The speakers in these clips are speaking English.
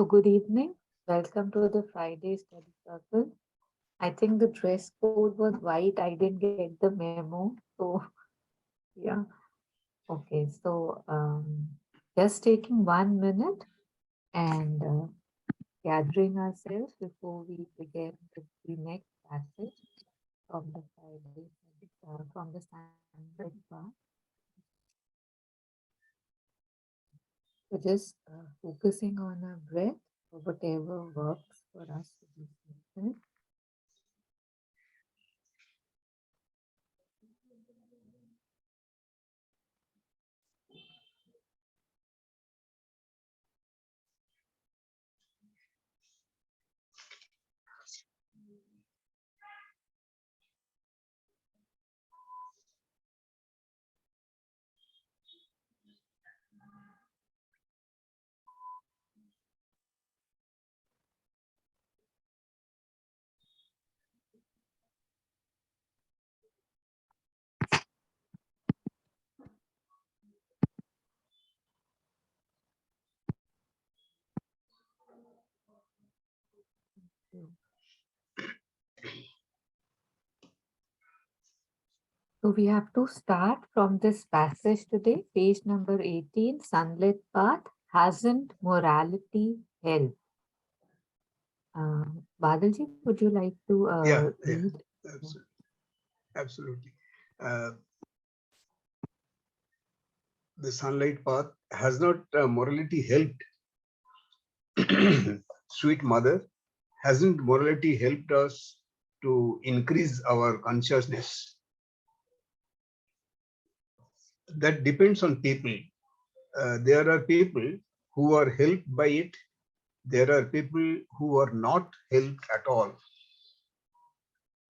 So good evening. Welcome to the Friday study circle. I think the dress code was white. I didn't get the memo. So yeah. Okay. So just taking 1 minute and gathering ourselves before we begin with the next passage from the from the standard part. So just focusing on our breath or whatever works for us to be centered. So we have to start from this passage today, page number 18, Sunlit Path, hasn't morality helped? Badalji, would you like to Yeah, read? absolutely. Absolutely. Uh, the sunlight path has not morality helped. Sweet mother, hasn't morality helped us to increase our consciousness? That depends on people. There are people who are helped by it. There are people who are not helped at all.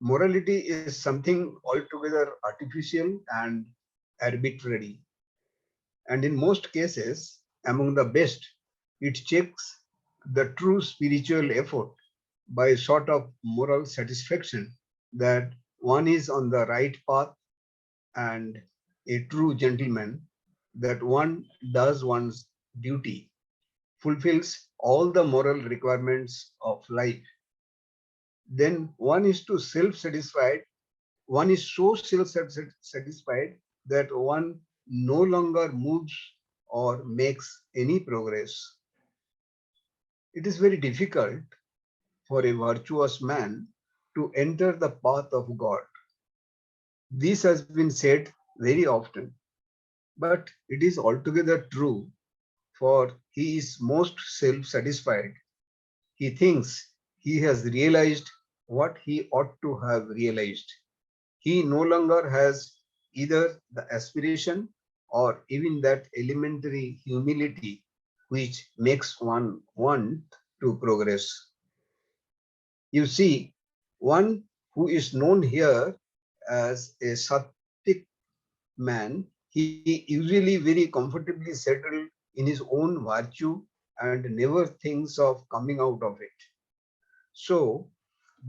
Morality is something altogether artificial and arbitrary. And in most cases, among the best, it checks the true spiritual effort by a sort of moral satisfaction that one is on the right path and a true gentleman, that one does one's duty, fulfills all the moral requirements of life. Then one is to self-satisfied, one is so self-satisfied that one no longer moves or makes any progress. It is very difficult for a virtuous man to enter the path of God. This has been said very often, but it is altogether true, for he is most self satisfied. He thinks he has realized what he ought to have realized. He no longer has either the aspiration or even that elementary humility which makes one want to progress. You see, one who is known here as a Sattvic man, he usually very comfortably settled in his own virtue and never thinks of coming out of it. So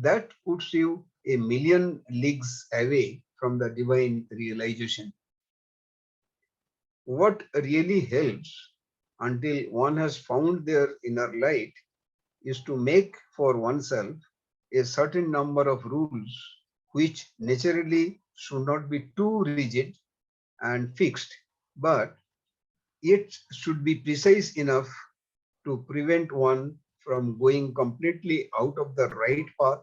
that puts you a million leagues away from the divine realization. What really helps until one has found their inner light is to make for oneself a certain number of rules which naturally should not be too rigid and fixed, but yet should be precise enough to prevent one from going completely out of the right path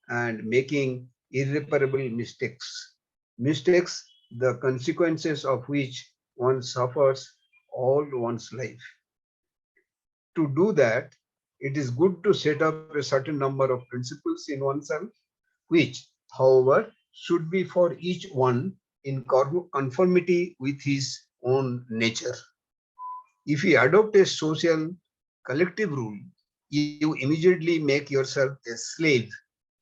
and making irreparable mistakes. Mistakes, the consequences of which one suffers all one's life. To do that, it is good to set up a certain number of principles in oneself, which, however, should be for each one in conformity with his own nature. If you adopt a social collective rule, you immediately make yourself a slave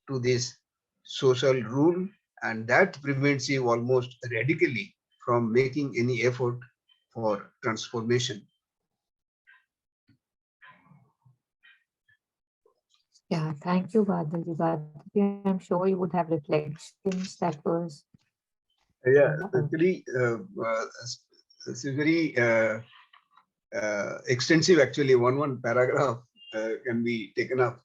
to this social rule, and that prevents you almost radically from making any effort for transformation. Yeah, thank you, Badalji. Badalji, I'm sure you would have reflections that was. Yeah, Uh, actually, it's a very extensive, actually, one paragraph. can be taken up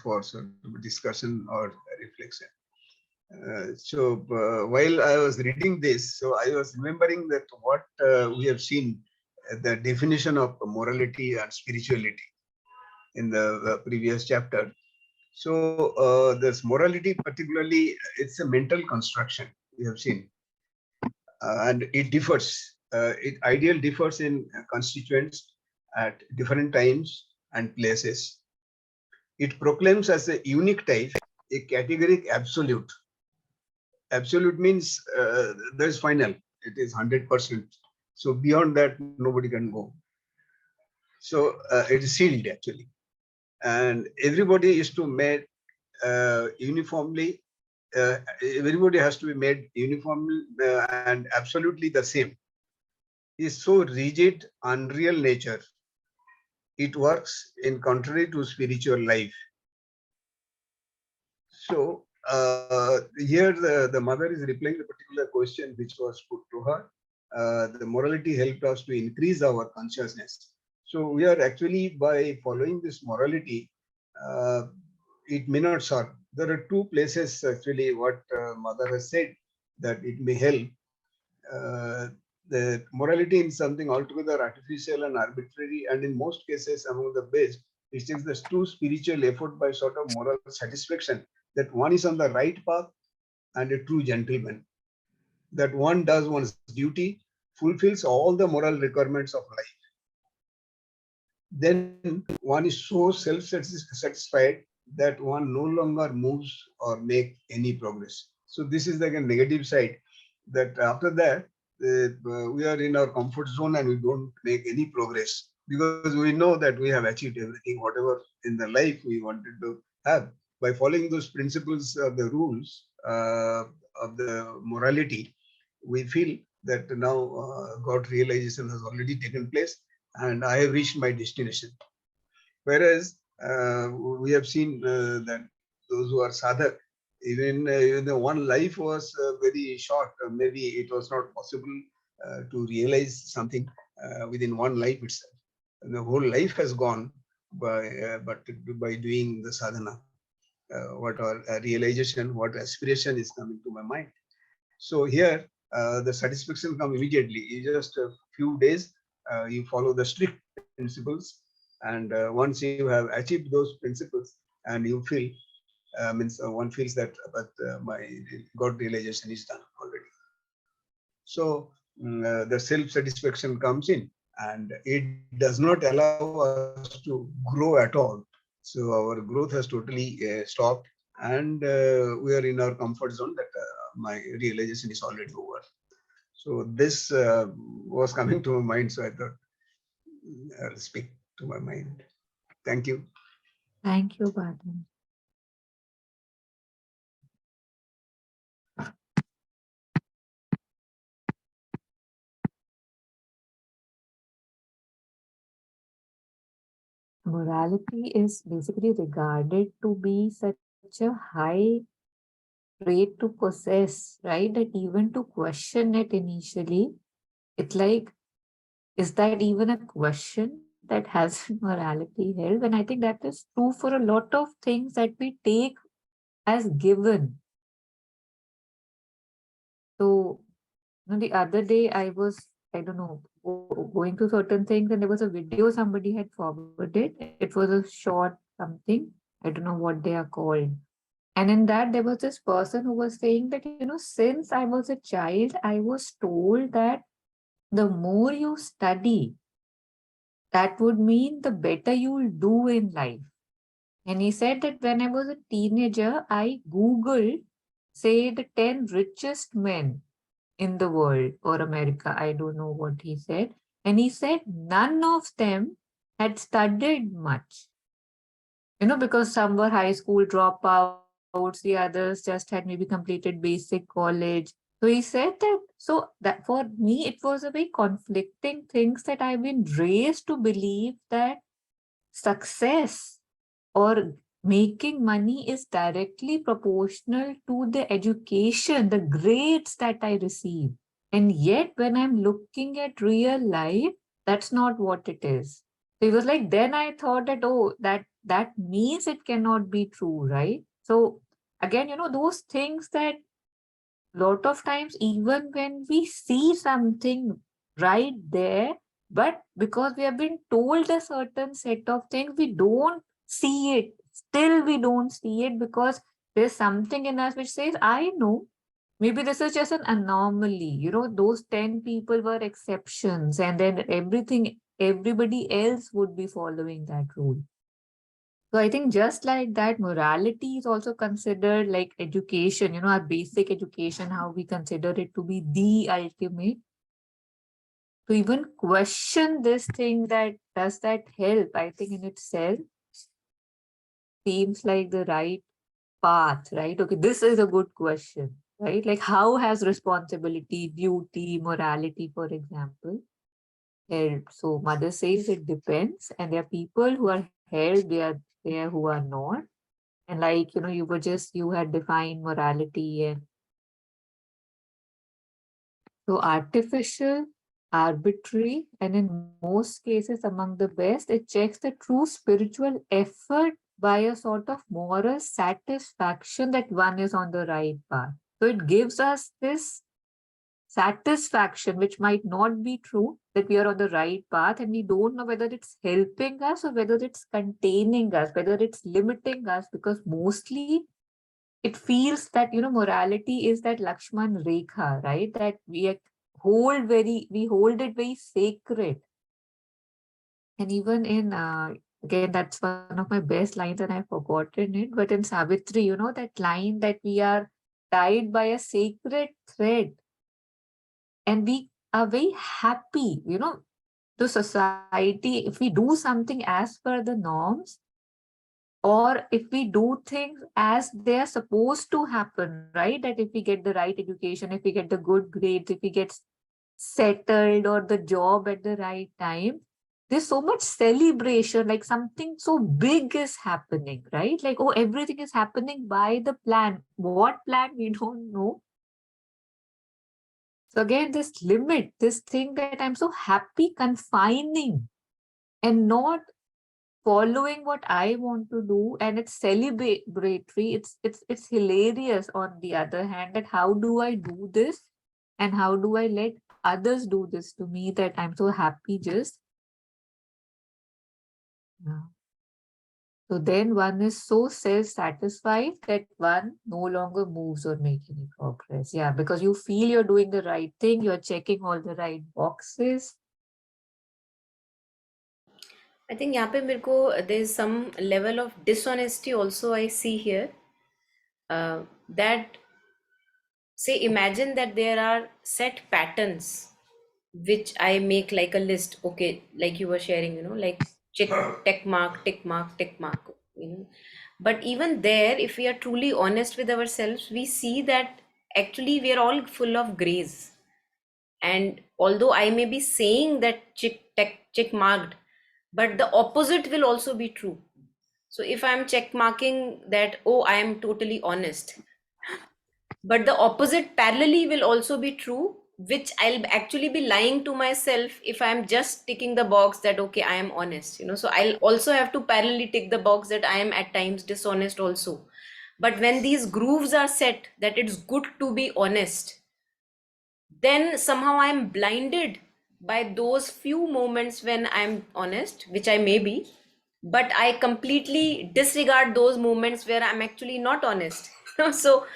for sort of discussion or reflection. While I was reading this, so I was remembering that what we have seen, the definition of morality and spirituality in the previous chapter. So this morality particularly, it's a mental construction we have seen, and it differs. It ideal differs in constituents at different times and places. It proclaims as a unique type a categoric absolute. Absolute means there is final. It is 100%. So beyond that, nobody can go. So it is sealed actually, and everybody is to made uniformly. Everybody has to be made uniformly and absolutely the same. Is so rigid, unreal nature. It works in contrary to spiritual life. So here the mother is replying the particular question which was put to her. The morality helped us to increase our consciousness. So we are actually, by following this morality, uh, it may not serve. There are two places actually what mother has said that it may help. Uh, the morality is something altogether artificial and arbitrary, and in most cases among the best, it takes the true spiritual effort by sort of moral satisfaction that one is on the right path and a true gentleman, that one does one's duty, fulfills all the moral requirements of life. Then one is so self-satisfied that one no longer moves or make any progress. So this is like a negative side, that after that we are in our comfort zone and we don't make any progress because we know that we have achieved everything, whatever in the life we wanted to have. By following those principles of the rules of the morality, we feel that now God realization has already taken place and I have reached my destination. Whereas we have seen that those who are sadhak, even the one life was very short. Maybe it was not possible to realize something within one life itself. And the whole life has gone but by doing the sadhana. What our realization, what aspiration is coming to my mind. So here, the satisfaction comes immediately. In just a few days, you follow the strict principles, and once you have achieved those principles, and you feel, means one feels that, but my God realization is done already. So the self-satisfaction comes in, and it does not allow us to grow at all. So our growth has totally stopped, and we are in our comfort zone that my realization is already over. So this was coming to my mind, so I thought I'll speak to my mind. Thank you. Thank you, Badam. Morality is basically regarded to be such a high trait to possess, right? That even to question it initially, it's like, is that even a question that has morality held? And I think that is true for a lot of things that we take as given. So, the other day I was, I don't know, going through certain things, and there was a video somebody had forwarded. It was a short something. I don't know what they are called. And in that, there was this person who was saying that, since I was a child, I was told that the more you study, that would mean the better you'll do in life. And he said that when I was a teenager, I Googled, say, the 10 richest men in the world or America. I don't know what he said. And he said none of them had studied much, because some were high school dropouts, the others just had maybe completed basic college. So he said that, so that for me, it was a very conflicting things that I've been raised to believe that success or making money is directly proportional to the education, the grades that I receive. And yet, when I'm looking at real life, that's not what it is. So he was like, then I thought that, oh, that means it cannot be true, right? So again, those things that lot of times, even when we see something right there, but because we have been told a certain set of things, we don't see it. Still, we don't see it because there's something in us which says, I know. Maybe this is just an anomaly. Those 10 people were exceptions, and then everybody else would be following that rule. So I think just like that, morality is also considered like education, our basic education, how we consider it to be the ultimate. To even question this thing, that does that help, I think in itself seems like the right path, right? Okay, this is a good question, right? Like, how has responsibility, duty, morality, for example, helped? So mother says it depends, and there are people who are held, there who are not. And like, you had defined morality, and so artificial, arbitrary, and in most cases among the best, it checks the true spiritual effort by a sort of moral satisfaction that one is on the right path. So it gives us this satisfaction, which might not be true, that we are on the right path, and we don't know whether it's helping us or whether it's containing us, whether it's limiting us, because mostly it feels that morality is that Lakshman Rekha, right? That we hold it very sacred. And even in again, that's one of my best lines, and I've forgotten it. But in Savitri, that line that we are tied by a sacred thread, and we are very happy, to society, if we do something as per the norms, or if we do things as they are supposed to happen, right? That if we get the right education, if we get the good grades, if we get settled or the job at the right time, there's so much celebration, like something so big is happening, right? Like, oh, everything is happening by the plan. What plan? We don't know. So again, this limit, this thing that I'm so happy confining and not following what I want to do, and it's celebratory. It's hilarious on the other hand, that how do I do this, and how do I let others do this to me, that I'm so happy just. Yeah. So then one is so self-satisfied that one no longer moves or make any progress. Yeah, because you feel you're doing the right thing, you're checking all the right boxes. I think यहाँ पे मेरे को there's some level of dishonesty also I see here. That, say, imagine that there are set patterns which I make like a list. Okay, like you were sharing, like check, tick mark, tick mark, But even there, if we are truly honest with ourselves, we see that actually we are all full of grays. And although I may be saying that check marked, but the opposite will also be true. So if I'm check marking that, oh, I am totally honest, but the opposite parallelly will also be true, which I'll actually be lying to myself if I'm just ticking the box that, okay, I am honest. So I'll also have to parallelly tick the box that I am at times dishonest also. But when these grooves are set that it's good to be honest, then somehow I'm blinded by those few moments when I'm honest, which I may be, but I completely disregard those moments where I'm actually not honest. So,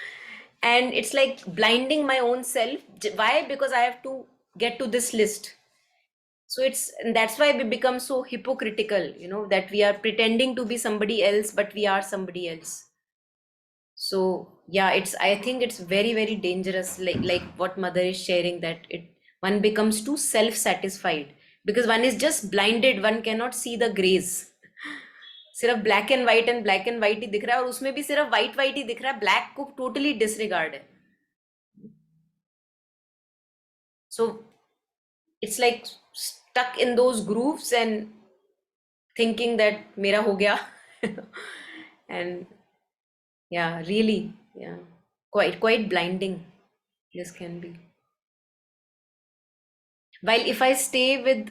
and it's like blinding my own self. Why? Because I have to get to this list. So and that's why we become so hypocritical, that we are pretending to be somebody else, but we are somebody else. So yeah, I think it's very, very dangerous, like what mother is sharing, that one becomes too self-satisfied because one is just blinded, one cannot see the grays. सिर्फ black and white ही दिख रहा है, और उसमें भी सिर्फ white white ही दिख रहा है, ब्लैक को टोटली डिसरिगार्ड है. So it's like stuck in those grooves and thinking that मेरा हो गया. And yeah, really, yeah, quite blinding this can be. While if I stay with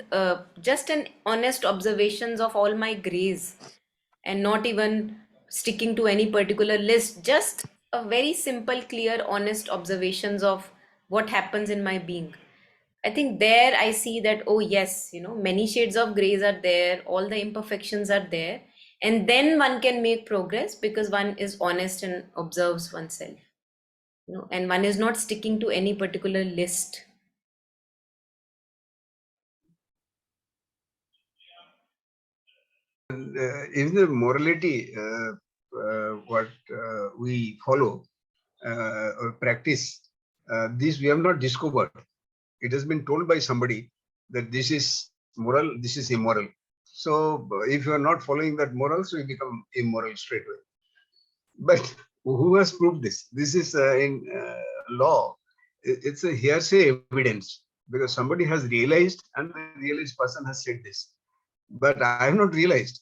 just an honest observations of all my grays and not even sticking to any particular list, just a very simple, clear, honest observations of what happens in my being. I think there I see that, oh, yes, many shades of grays are there, all the imperfections are there. And then one can make progress because one is honest and observes oneself, and one is not sticking to any particular list. In the morality, what we follow or practice, this we have not discovered. It has been told by somebody that this is moral, this is immoral. So if you are not following that moral, so you become immoral straight away. But who has proved this? This is in law. It's a hearsay evidence because somebody has realized and the realized person has said this. But I have not realized.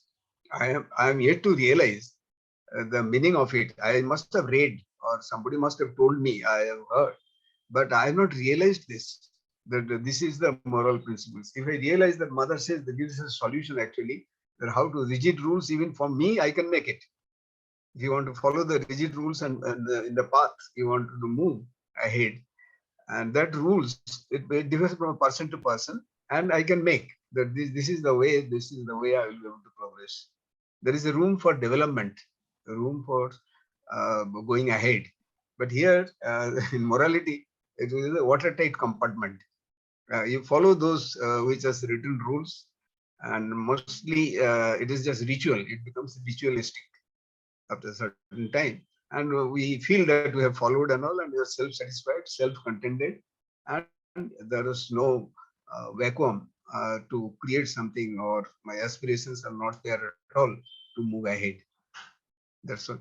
I am yet to realize the meaning of it. I must have read or somebody must have told me. I have heard, but I have not realized this. That this is the moral principles. If I realize that mother says that this is a solution actually, that how to rigid rules even for me, I can make it. If you want to follow the rigid rules and in the path you want to move ahead, and that rules it differs from person to person, and I can make that this is the way, this is the way I will be able to progress. There is a room for development, a room for going ahead. But here in morality, it is a watertight compartment. You follow those which are written rules, and mostly it is just ritual. It becomes ritualistic after a certain time, and we feel that we have followed and all, and we are self-satisfied, self-contented, and there is no vacuum to create something, or my aspirations are not there at all to move ahead. That's what.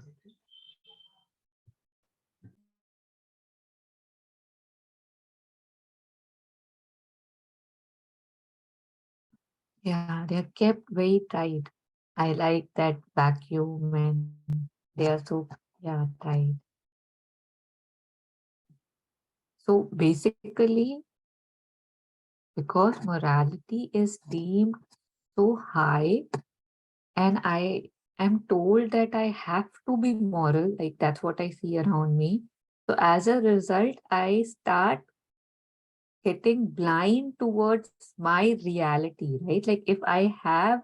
Yeah, they're kept very tight. I like that vacuum and they are so, yeah, tight. So basically, because morality is deemed so high, and I am told that I have to be moral, like that's what I see around me. So as a result, I start getting blind towards my reality, right? Like if I have,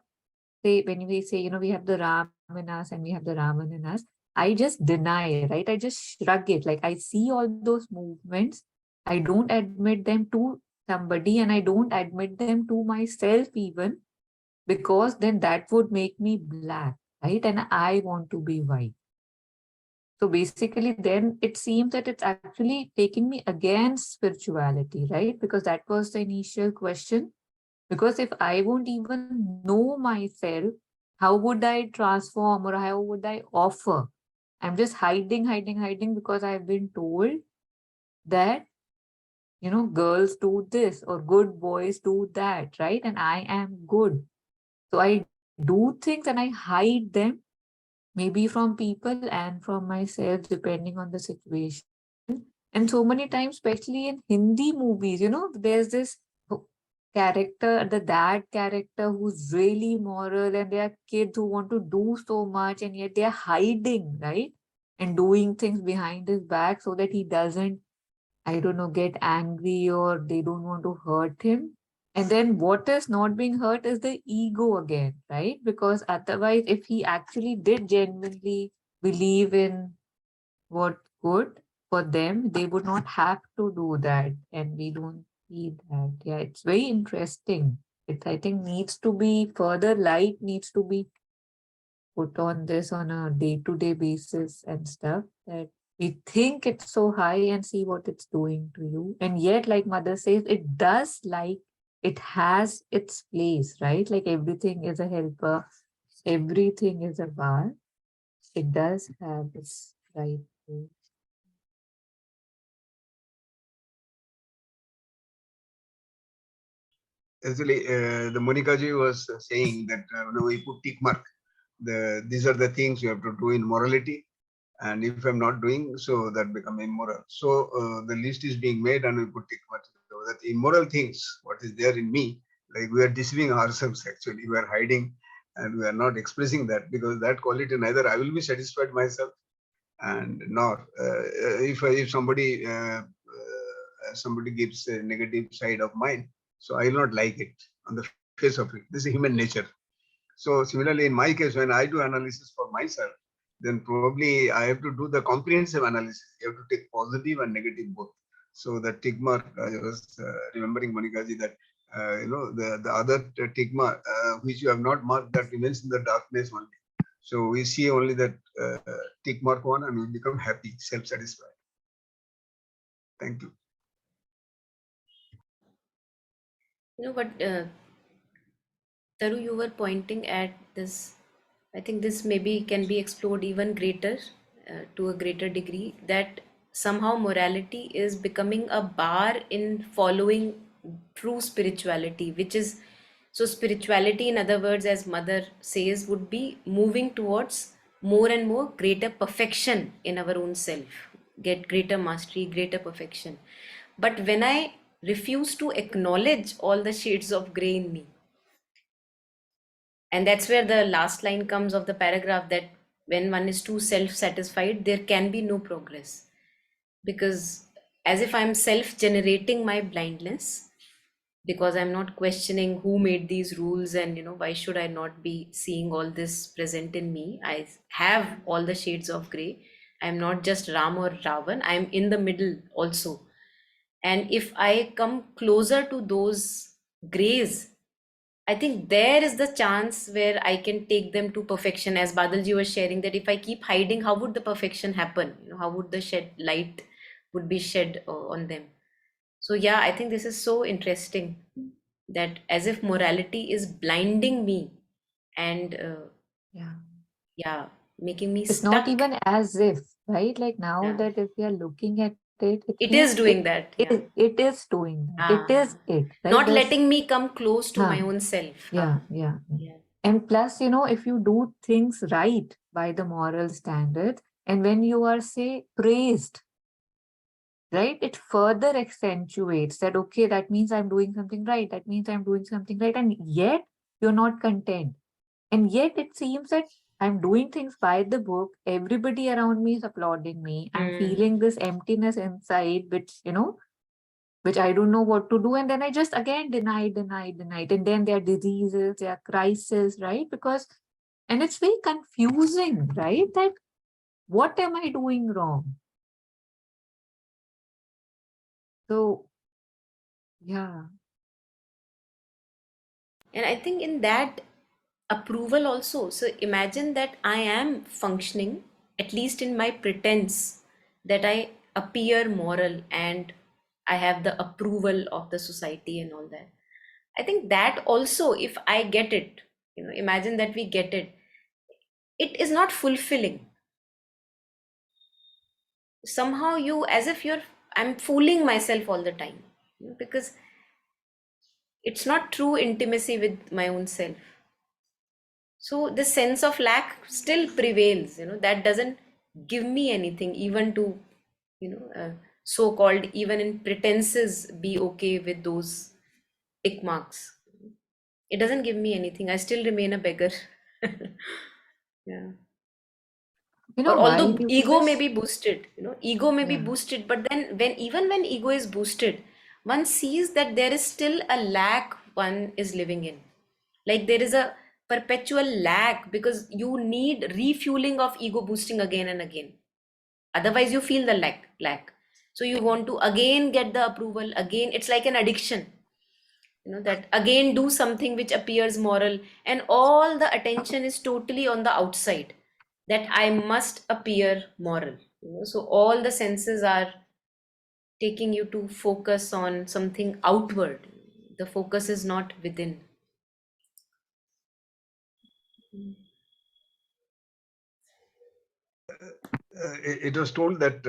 say, when we say, we have the Ram in us and we have the Raman in us, I just deny, right? I just shrug it. Like I see all those movements, I don't admit them to somebody, and I don't admit them to myself even, because then that would make me black, right? And I want to be white. So basically, then it seems that it's actually taking me against spirituality, right? Because that was the initial question. Because if I won't even know myself, how would I transform or how would I offer? I'm just hiding, hiding, hiding because I've been told that, girls do this or good boys do that, right? And I am good. So I do things and I hide them, maybe from people and from myself, depending on the situation. And so many times, especially in Hindi movies, there's this character, the dad character who's really moral, and there are kids who want to do so much, and yet they're hiding, right? And doing things behind his back so that he doesn't, I don't know, get angry, or they don't want to hurt him. And then what is not being hurt is the ego again, right? Because otherwise, if he actually did genuinely believe in what good for them, they would not have to do that. And we don't see that. Yeah, it's very interesting. It, I think, needs to be further light, needs to be put on this on a day-to-day basis and stuff, that we think it's so high and see what it's doing to you. And yet, like mother says, it does, like it has its place, right? Like everything is a helper, everything is a bar. It does have its right place. Actually, the Monica ji was saying that we put tick mark. These are the things you have to do in morality, and if I'm not doing so, that become immoral. So the list is being made, and we put tick mark that immoral things, what is there in me, like we are deceiving ourselves actually. We are hiding and we are not expressing that, because that quality neither I will be satisfied myself, and nor if somebody gives a negative side of mine, so I will not like it on the face of it. This is human nature. So similarly, in my case, when I do analysis for myself, then probably I have to do the comprehensive analysis. You have to take positive and negative both. So the tick mark, I was remembering Monikaji that the other tick mark which you have not marked, that remains in the darkness only. So we see only that tick mark one, and we become happy, self-satisfied. Thank you. But Taru, you were pointing at this. I think this maybe can be explored even greater, to a greater degree, that somehow morality is becoming a bar in following true spirituality, which is, so spirituality, in other words, as Mother says, would be moving towards more and more greater perfection in our own self, get greater mastery, greater perfection. But when I refuse to acknowledge all the shades of gray in me, and that's where the last line comes of the paragraph, that when one is too self-satisfied, there can be no progress. Because as if I'm self-generating my blindness, because I'm not questioning who made these rules, and why should I not be seeing all this present in me. I have all the shades of gray. I'm not just Ram or Ravan, I'm in the middle also. And if I come closer to those grays, I think there is the chance where I can take them to perfection. As Badalji was sharing, that if I keep hiding, how would the perfection happen? How would the shed light would be shed on them? So yeah, I think this is so interesting, that as if morality is blinding me, and Yeah. yeah, making me It's not stuck. even as if, right? Like now Yeah, that if we are looking at it, it it feels is doing that. Yeah, it is doing that. It ah, is it, right? not There's letting me come close to my huh, own self. yeah, yeah, yeah. Yeah. And plus, if you do things right by the moral standards, and when you are, say, praised, right, it further accentuates that, okay, that means I'm doing something right. That means I'm doing something right. And yet you're not content. And yet it seems that I'm doing things by the book. Everybody around me is applauding me. I'm Mm. feeling this emptiness inside, which I don't know what to do. And then I just again deny. And then there are diseases, there are crises, right? And it's very confusing, right? That what am I doing wrong? So, yeah, And I think in that approval also, so imagine that I am functioning, at least in my pretense, that I appear moral and I have the approval of the society and all that. I think that also, if I get it, imagine that we get it, it is not fulfilling. Somehow you, as if I'm fooling myself all the time, because it's not true intimacy with my own self. So the sense of lack still prevails, that doesn't give me anything, even to, so called, even in pretenses, be okay with those tick marks. It doesn't give me anything. I still remain a beggar. Yeah. Or why although do ego may this? be boosted, ego may be Yeah. boosted, but then when ego is boosted, one sees that there is still a lack one is living in. Like there is a perpetual lack, because you need refueling of ego boosting again and again. Otherwise you feel the lack. So you want to again get the approval again. It's like an addiction, that again do something which appears moral, and all the attention is totally on the outside, that I must appear moral. So all the senses are taking you to focus on something outward. The focus is not within. It was told that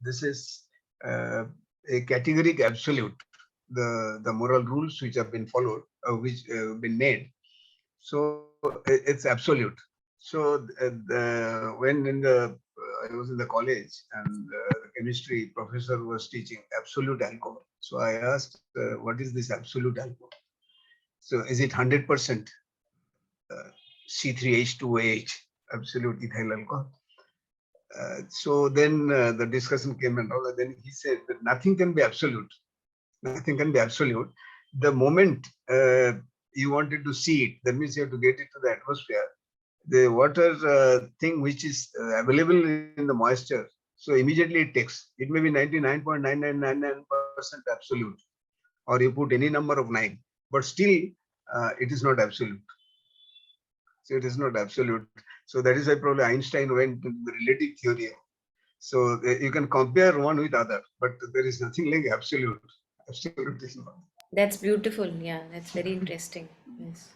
this is a categoric absolute, the moral rules which have been followed, which have been made. So it's absolute. So when in the I was in the college, and the chemistry professor was teaching absolute alcohol. So I asked, what is this absolute alcohol? So is it 100% C3H2OH, absolute ethyl alcohol? So then the discussion came and all. Then he said that nothing can be absolute. Nothing can be absolute. The moment you wanted to see it, that means you have to get it to the atmosphere. The water thing which is available in the moisture, so immediately it takes. It may be 99.9999% absolute, or you put any number of 9, but still it is not absolute. So it is not absolute. So that is why probably Einstein went into the relative theory. So you can compare one with other, but there is nothing like absolute. Absolute is not. That's beautiful. Yeah, that's very interesting. Yes.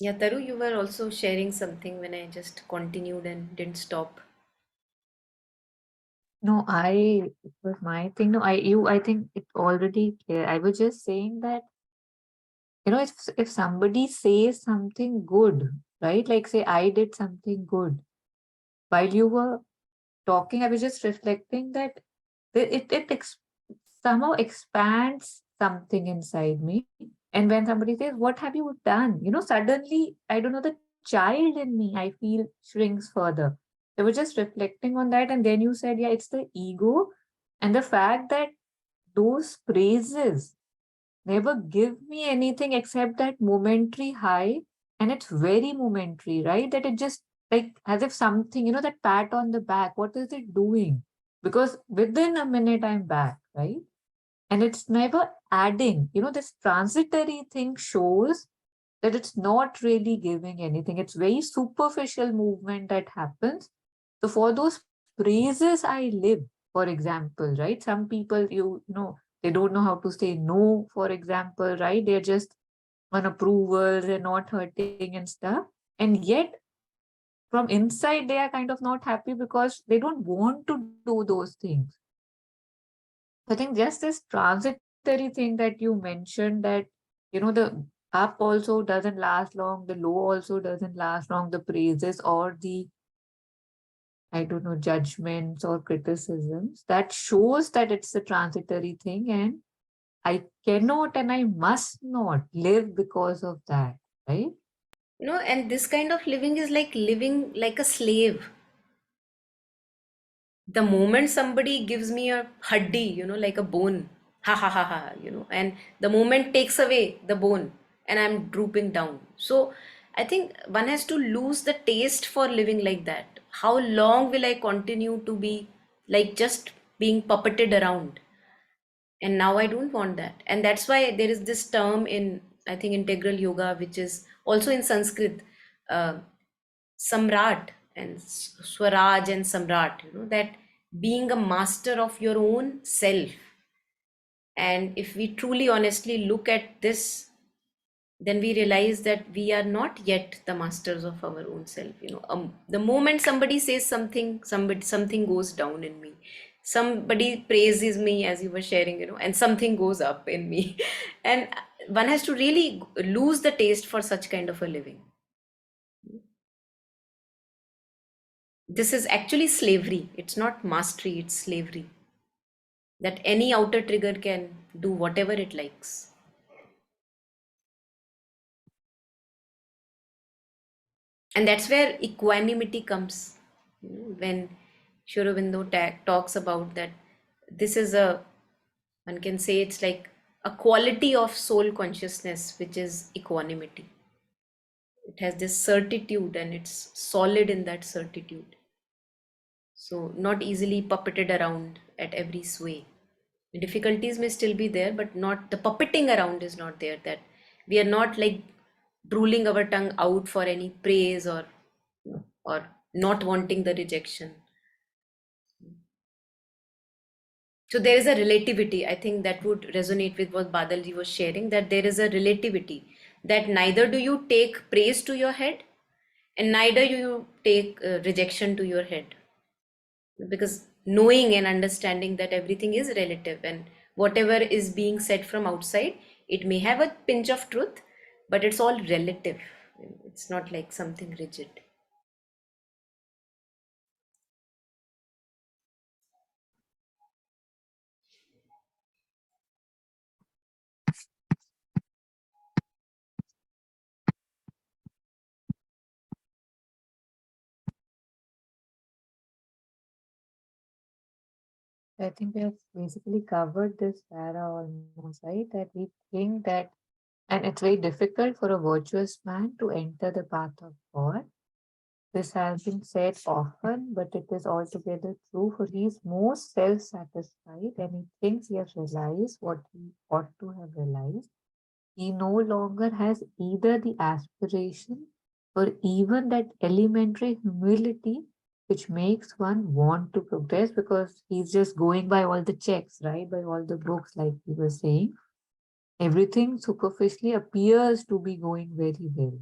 Yeah, Taru, you were also sharing something when I just continued and didn't stop. No, it was my thing. No, I think it already clear. I was just saying that, if somebody says something good, right? Like say I did something good while you were talking, I was just reflecting that somehow expands something inside me. And when somebody says, "What have you done?" Suddenly, I don't know, the child in me, I feel, shrinks further. I was just reflecting on that. And then you said, yeah, it's the ego and the fact that those praises never give me anything except that momentary high. And it's very momentary, right? That it just, like, as if something, that pat on the back, what is it doing? Because within a minute I'm back, right? And it's never adding. This transitory thing shows that it's not really giving anything. It's very superficial movement that happens. So for those praises I live, for example, right? Some people, they don't know how to say no, for example, right? They're just on approval, they're not hurting and stuff. And yet from inside they are kind of not happy because they don't want to do those things. I think just this transitory thing that you mentioned, that the up also doesn't last long, the low also doesn't last long, the praises or the, I don't know, judgments or criticisms, that shows that it's a transitory thing, and I cannot and I must not live because of that, right? And this kind of living is like living like a slave. The moment somebody gives me a haddi, like a bone, ha ha ha ha, and the moment takes away the bone and I'm drooping down. So I think one has to lose the taste for living like that. How long will I continue to be like just being puppeted around? And now I don't want that. And that's why there is this term in, I think, integral yoga, which is also in Sanskrit, uh, samrat and swaraj and samrat, that being a master of your own self. And if we truly honestly look at this, then we realize that we are not yet the masters of our own self. The moment somebody says something, something goes down in me. Somebody praises me, as you were sharing, and something goes up in me. And one has to really lose the taste for such kind of a living. This is actually slavery. It's not mastery, it's slavery. That any outer trigger can do whatever it likes. And that's where equanimity comes. When Aurobindo talks about that, this is one can say it's like a quality of soul consciousness, which is equanimity. It has this certitude and it's solid in that certitude. So, not easily puppeted around at every sway. The difficulties may still be there, but not the puppeting around is not there. That we are not like drooling our tongue out for any praise or not wanting the rejection. So there is a relativity. I think that would resonate with what Badalji was sharing, that there is a relativity, that neither do you take praise to your head and neither you take rejection to your head, because knowing and understanding that everything is relative, and whatever is being said from outside, it may have a pinch of truth, but it's all relative. It's not like something rigid. I think we have basically covered this para almost, right? That we think that, and it's very difficult for a virtuous man to enter the path of God. This has been said often, but it is altogether true, for he is most self satisfied and he thinks he has realized what he ought to have realized. He no longer has either the aspiration or even that elementary humility which makes one want to progress, because he's just going by all the checks, right? By all the books, like we were saying. Everything superficially appears to be going very well.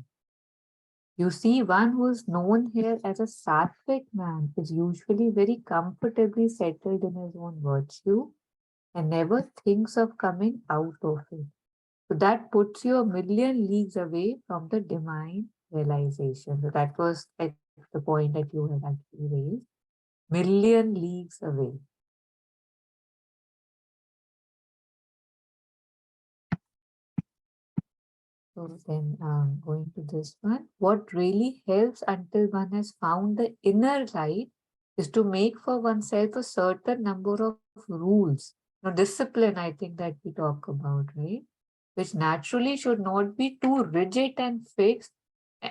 You see, one who is known here as a sattvic man is usually very comfortably settled in his own virtue and never thinks of coming out of it. So that puts you a million leagues away from the divine realization. So that was like the point that you had actually raised. Million leagues away. So then going to this one, what really helps until one has found the inner light is to make for oneself a certain number of rules. Now, discipline, I think that we talk about, right? Which naturally should not be too rigid and fixed,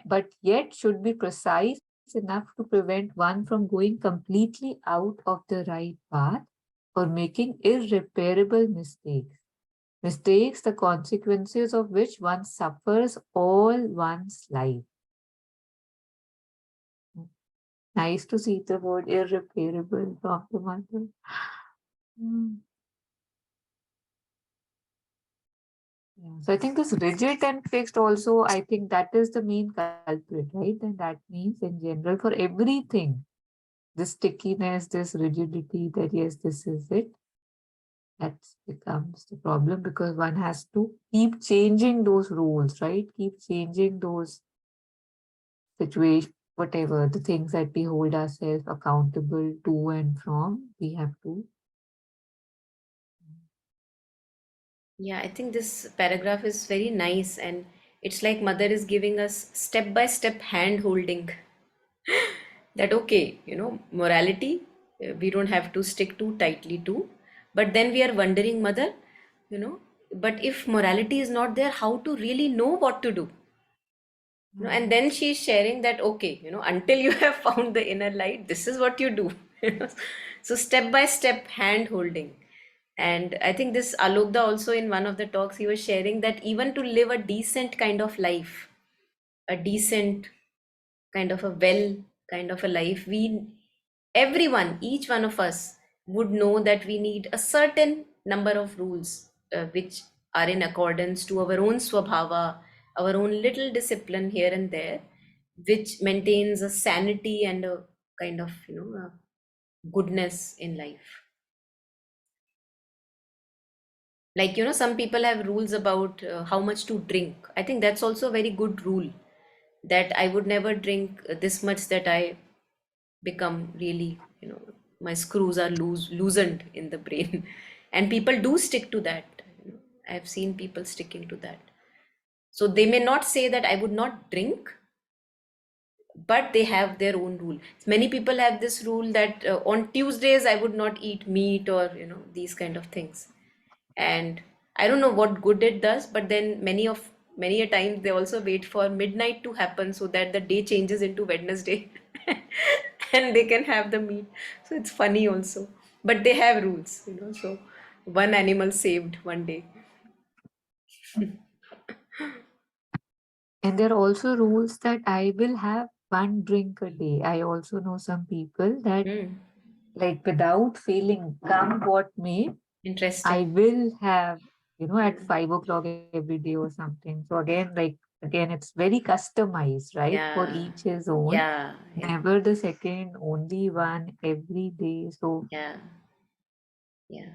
but yet should be precise enough to prevent one from going completely out of the right path or making irreparable mistakes. Mistakes, the consequences of which one suffers all one's life. Nice to see the word irreparable from the mother. Mm. Yeah. So I think this rigid and fixed also, I think that is the main culprit, right? And that means in general for everything, this stickiness, this rigidity, that yes, this is it, that becomes the problem, because one has to keep changing those rules, right? Keep changing those situation, whatever the things that we hold ourselves accountable to and from, we have to. Yeah, I think this paragraph is very nice, and it's like mother is giving us step by step hand holding. That okay, morality, we don't have to stick too tightly to. But then we are wondering, mother, you know, but if morality is not there, how to really know what to do? And then she's sharing that okay, until you have found the inner light, this is what you do. you know. So step by step hand holding. And I think this Alokda also, in one of the talks, he was sharing that even to live a decent kind of life, a decent kind of a well kind of a life, we, everyone, each one of us would know that we need a certain number of rules, which are in accordance to our own swabhava, our own little discipline here and there, which maintains a sanity and a kind of a goodness in life. Like some people have rules about how much to drink. I think that's also a very good rule, that I would never drink this much that I become really, my screws are loosened in the brain. And people do stick to that. I've seen people sticking to that. So they may not say that I would not drink, but they have their own rule. Many people have this rule that on Tuesdays I would not eat meat, or these kind of things. And I don't know what good it does, but then many a time they also wait for midnight to happen so that the day changes into Wednesday and they can have the meat. So it's funny also, but they have rules, so one animal saved one day. And there are also rules that I will have one drink a day. I also know some people that, Hmm. like, without failing, come what may, I Interesting. will have, at Hmm. 5 o'clock every day or something. So again, it's very customized, right? For Yeah, each his own. yeah, yeah, Never the second, only one every day. So yeah, yeah.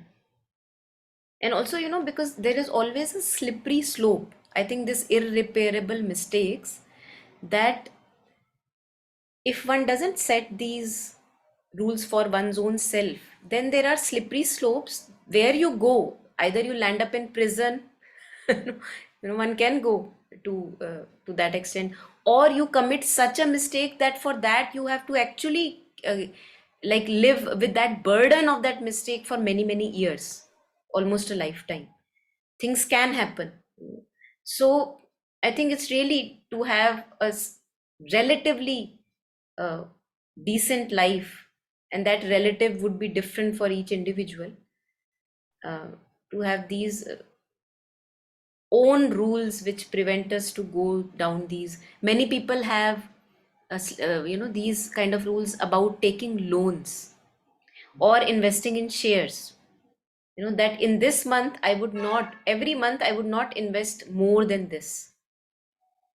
And also, because there is always a slippery slope. I think this irreparable mistakes, that if one doesn't set these rules for one's own self, then there are slippery slopes where you go. Either you land up in prison, one can go to that extent, or you commit such a mistake that for that you have to actually like live with that burden of that mistake for many many years, almost a lifetime. Things can happen. So I think it's really to have a relatively uh, decent life, and that relative would be different for each individual. uh, to have these own rules which prevent us to go down these. Many people have these kind of rules about taking loans or investing in shares. That in this month I would not, every month I would not invest more than this.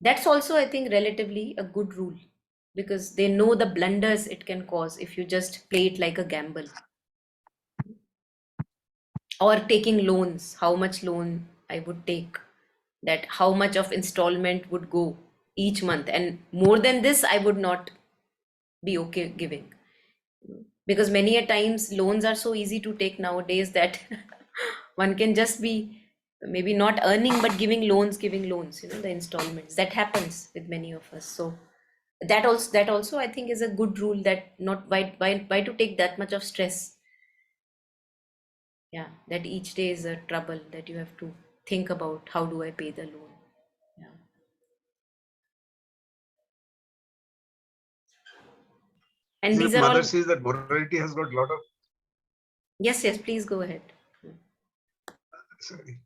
That's also, I think, relatively a good rule, because they know the blunders it can cause if you just play it like a gamble. Or taking loans, how much loan I would take, that how much of installment would go each month, and more than this I would not be okay giving, because many a times loans are so easy to take nowadays that one can just be maybe not earning but giving loans, the installments that happens with many of us. So that also I think is a good rule, that not why to take that much of stress. Yeah, that each day is a trouble that you have to think about, how do I pay the loan. Yeah. And Actually, these are mother all. says that morality has got a lot of, Yes, please go ahead. sorry,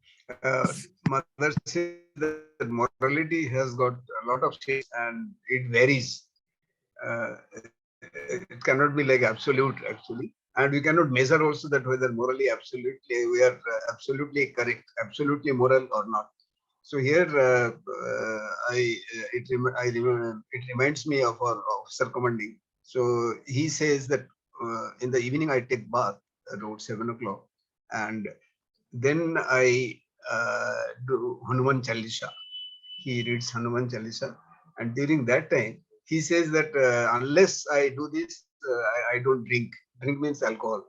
mother says that morality has got a lot of shades and it varies. It cannot be like absolute actually, and we cannot measure also that whether morally absolutely we are absolutely correct, absolutely moral or not. So here, it reminds me of our officer commanding. So he says that in the evening I take bath around 7 o'clock, and then I do Hanuman Chalisa. He reads Hanuman Chalisa, and during that time he says that unless I do this, I don't drink. Drink means alcohol.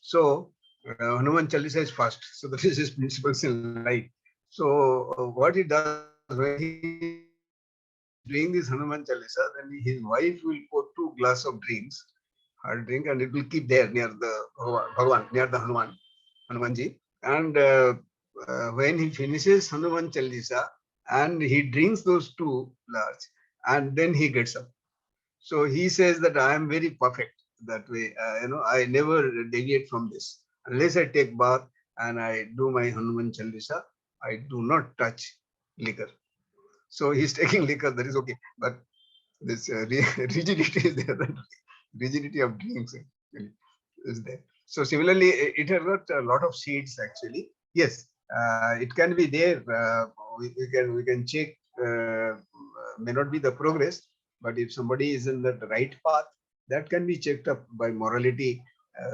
So Hanuman Chalisa is fast. So that is his principles in life. So what he does when he is doing this Hanuman Chalisa, then his wife will pour 2 glass of drinks, hard drink, and it will keep there near the Bhagwan, near the Hanumanji. And when he finishes Hanuman Chalisa and he drinks those 2 glass, and then he gets up. So he says that I am very perfect that way. I never deviate from this. Unless I take bath and I do my Hanuman Chalisa, I do not touch liquor. So he's taking liquor, that is okay. But this rigidity is there. That rigidity of drinks actually is there. So similarly, it has got a lot of seeds actually. Yes, it can be there. We can check. May not be the progress, but if somebody is in the right path, that can be checked up by morality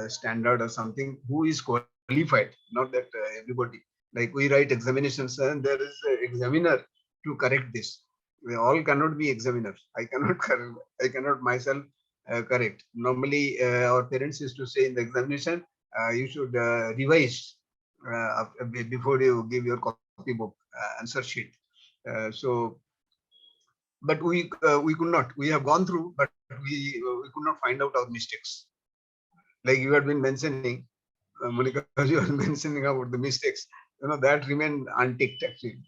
standard or something. Who is qualified? Not that everybody. Like we write examinations, and there is an examiner to correct this. We all cannot be examiners. I cannot I cannot myself correct. Normally, our parents used to say in the examination, you should revise before you give your copybook answer sheet. So, but we could not. We have gone through, but we could not find out our mistakes. Like you had been mentioning, Monica, you were mentioning about the mistakes. That remain unticked actually.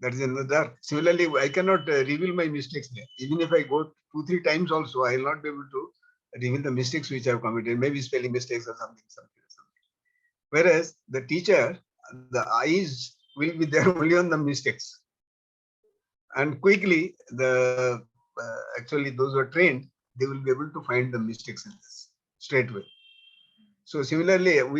That is in the dark. Similarly, I cannot reveal my mistakes there. Even if I go 2-3 times also, I will not be able to reveal the mistakes which I have committed, maybe spelling mistakes or something. Whereas the teacher, the eyes will be there only on the mistakes. And quickly, actually those who are trained, they will be able to find the mistakes in this straight away. So similarly, our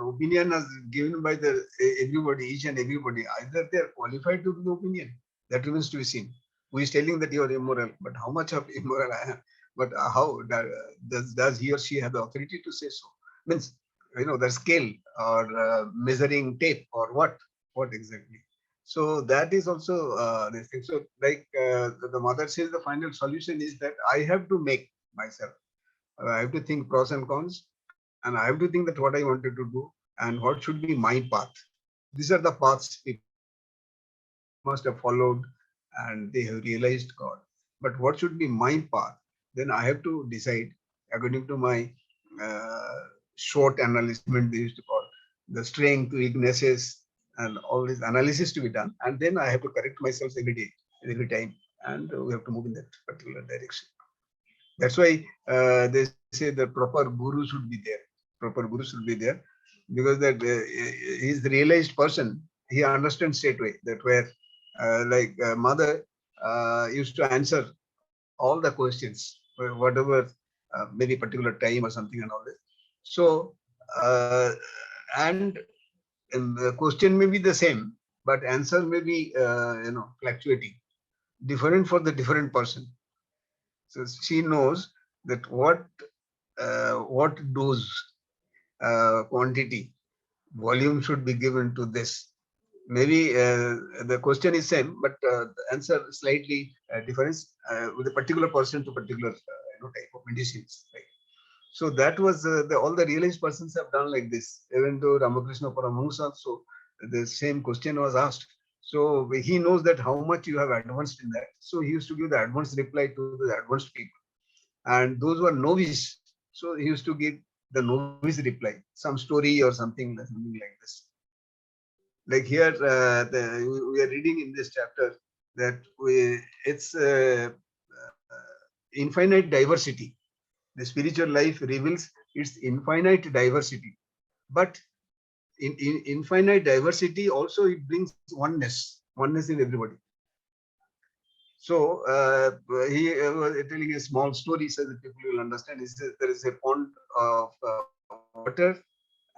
opinion is given by the everybody, each and everybody. Either they are qualified to give the opinion, that remains to be seen. Who is telling that you are immoral? But how much of immoral I am? But how does he or she have the authority to say so? Means the scale or measuring tape or what exactly? So that is also this thing. So like the mother says, the final solution is that I have to make myself. I have to think pros and cons, and I have to think that what I wanted to do and what should be my path. These are the paths people must have followed, and they have realized God. But what should be my path? Then I have to decide according to my short analysis they used to call the strength, weaknesses, and all this analysis to be done. And then I have to correct myself every day, every time, and we have to move in that particular direction. That's why they say the proper guru should be there. Proper guru should be there because that he's the realized person. He understands straight away that where like mother used to answer all the questions, whatever maybe particular time or something and all this. So uh, and the question may be the same, but answer may be fluctuating, different for the different person. So she knows that what dose, quantity, volume should be given to this. Maybe the question is same, but the answer slightly difference with a particular person to particular type of medicines. Right? So that was all the realized persons have done like this. Even though Ramakrishna Paramahamsa also the same question was asked. So he knows that how much you have advanced in that. So he used to give the advanced reply to the advanced people, and those who are novice, so he used to give the novice reply, some story or something like this. Like here we are reading in this chapter that it's infinite diversity. The spiritual life reveals its infinite diversity, but in infinite diversity also it brings oneness in everybody. So he was telling a small story so that people will understand. He says there is a pond of water,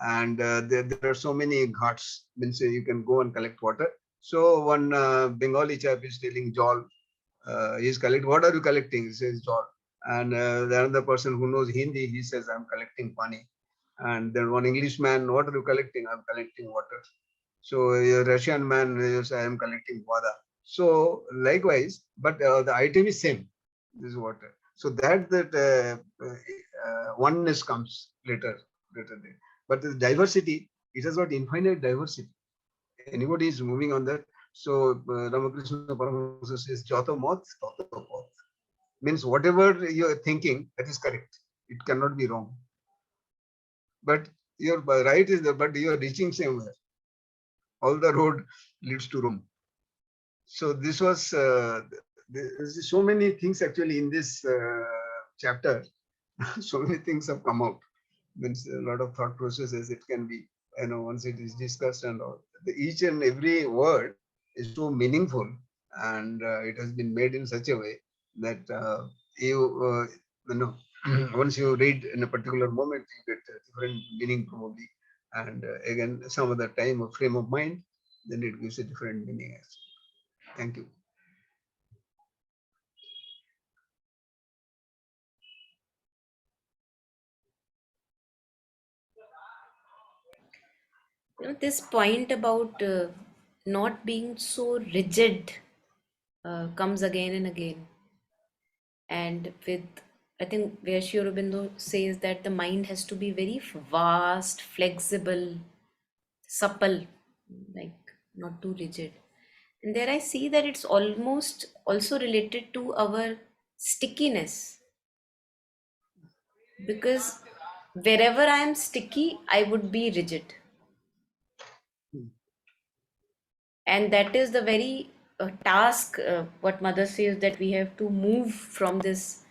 and there are so many ghats, means you can go and collect water. So one Bengali chap is telling Jol, he's collecting. What are you collecting? He says Jol. And the another person who knows Hindi, he says I'm collecting pani. And then one Englishman, what are you collecting? I'm collecting water. So a Russian man, I am collecting water. So likewise, but the item is same. This is water. So that oneness comes later day. But the diversity, it has got infinite diversity. Anybody is moving on that. So Ramakrishna Paramahamsa says, "Jata mat, tata path." Means whatever you are thinking, that is correct. It cannot be wrong. But your right is there, but you are reaching somewhere. All the road leads to Rome. So this was there's so many things actually in this chapter. So many things have come out. Means a lot of thought processes. It can be, once it is discussed and all. Each and every word is so meaningful, and it has been made in such a way that you know once you read in a particular moment, you get a different meaning probably, and again some other time or frame of mind, then it gives a different meaning. Thank you. This point about not being so rigid comes again and again. And with, I think, where Sri Aurobindo says that the mind has to be very vast, flexible, supple, like not too rigid. And there I see that it's almost also related to our stickiness, because wherever I am sticky, I would be rigid. And that is the very task, what mother says, that we have to move from this.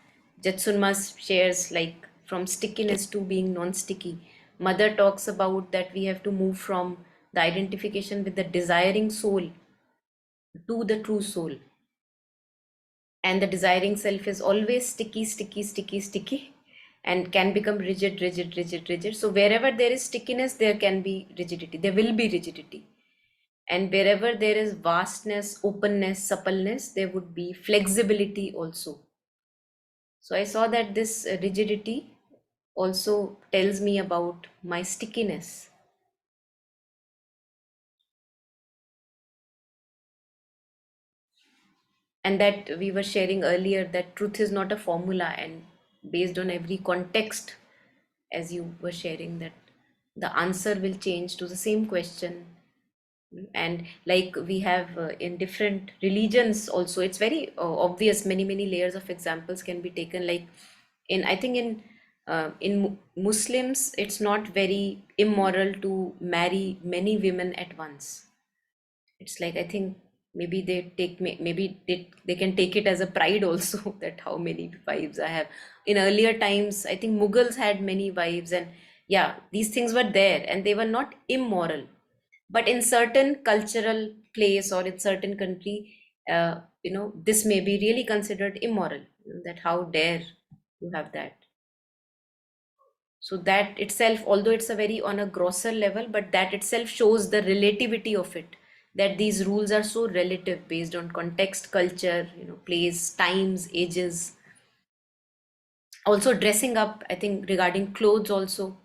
Jetsunma shares, like, from stickiness to being non-sticky. Mother talks about that we have to move from the identification with the desiring soul to the true soul. And the desiring self is always sticky, sticky, sticky, sticky, and can become rigid, rigid, rigid, rigid. So wherever there is stickiness, there can be rigidity, there will be rigidity. And wherever there is vastness, openness, suppleness, there would be flexibility also. So I saw that this rigidity also tells me about my stickiness. And that we were sharing earlier, that truth is not a formula, and based on every context, as you were sharing, that the answer will change to the same question. And like we have in different religions also, it's very obvious, many layers of examples can be taken. Like in, I think in Muslims, it's not very immoral to marry many women at once. It's like, I think maybe they take, maybe they can take it as a pride also, that how many wives I have. In earlier times, I think Mughals had many wives, and yeah, these things were there and they were not immoral. But in certain cultural place or in certain country, this may be really considered immoral. That how dare you have that. So that itself, although it's a very on a grosser level, but that itself shows the relativity of it, that these rules are so relative based on context, culture, place, times, ages. Also dressing up, I think regarding clothes also,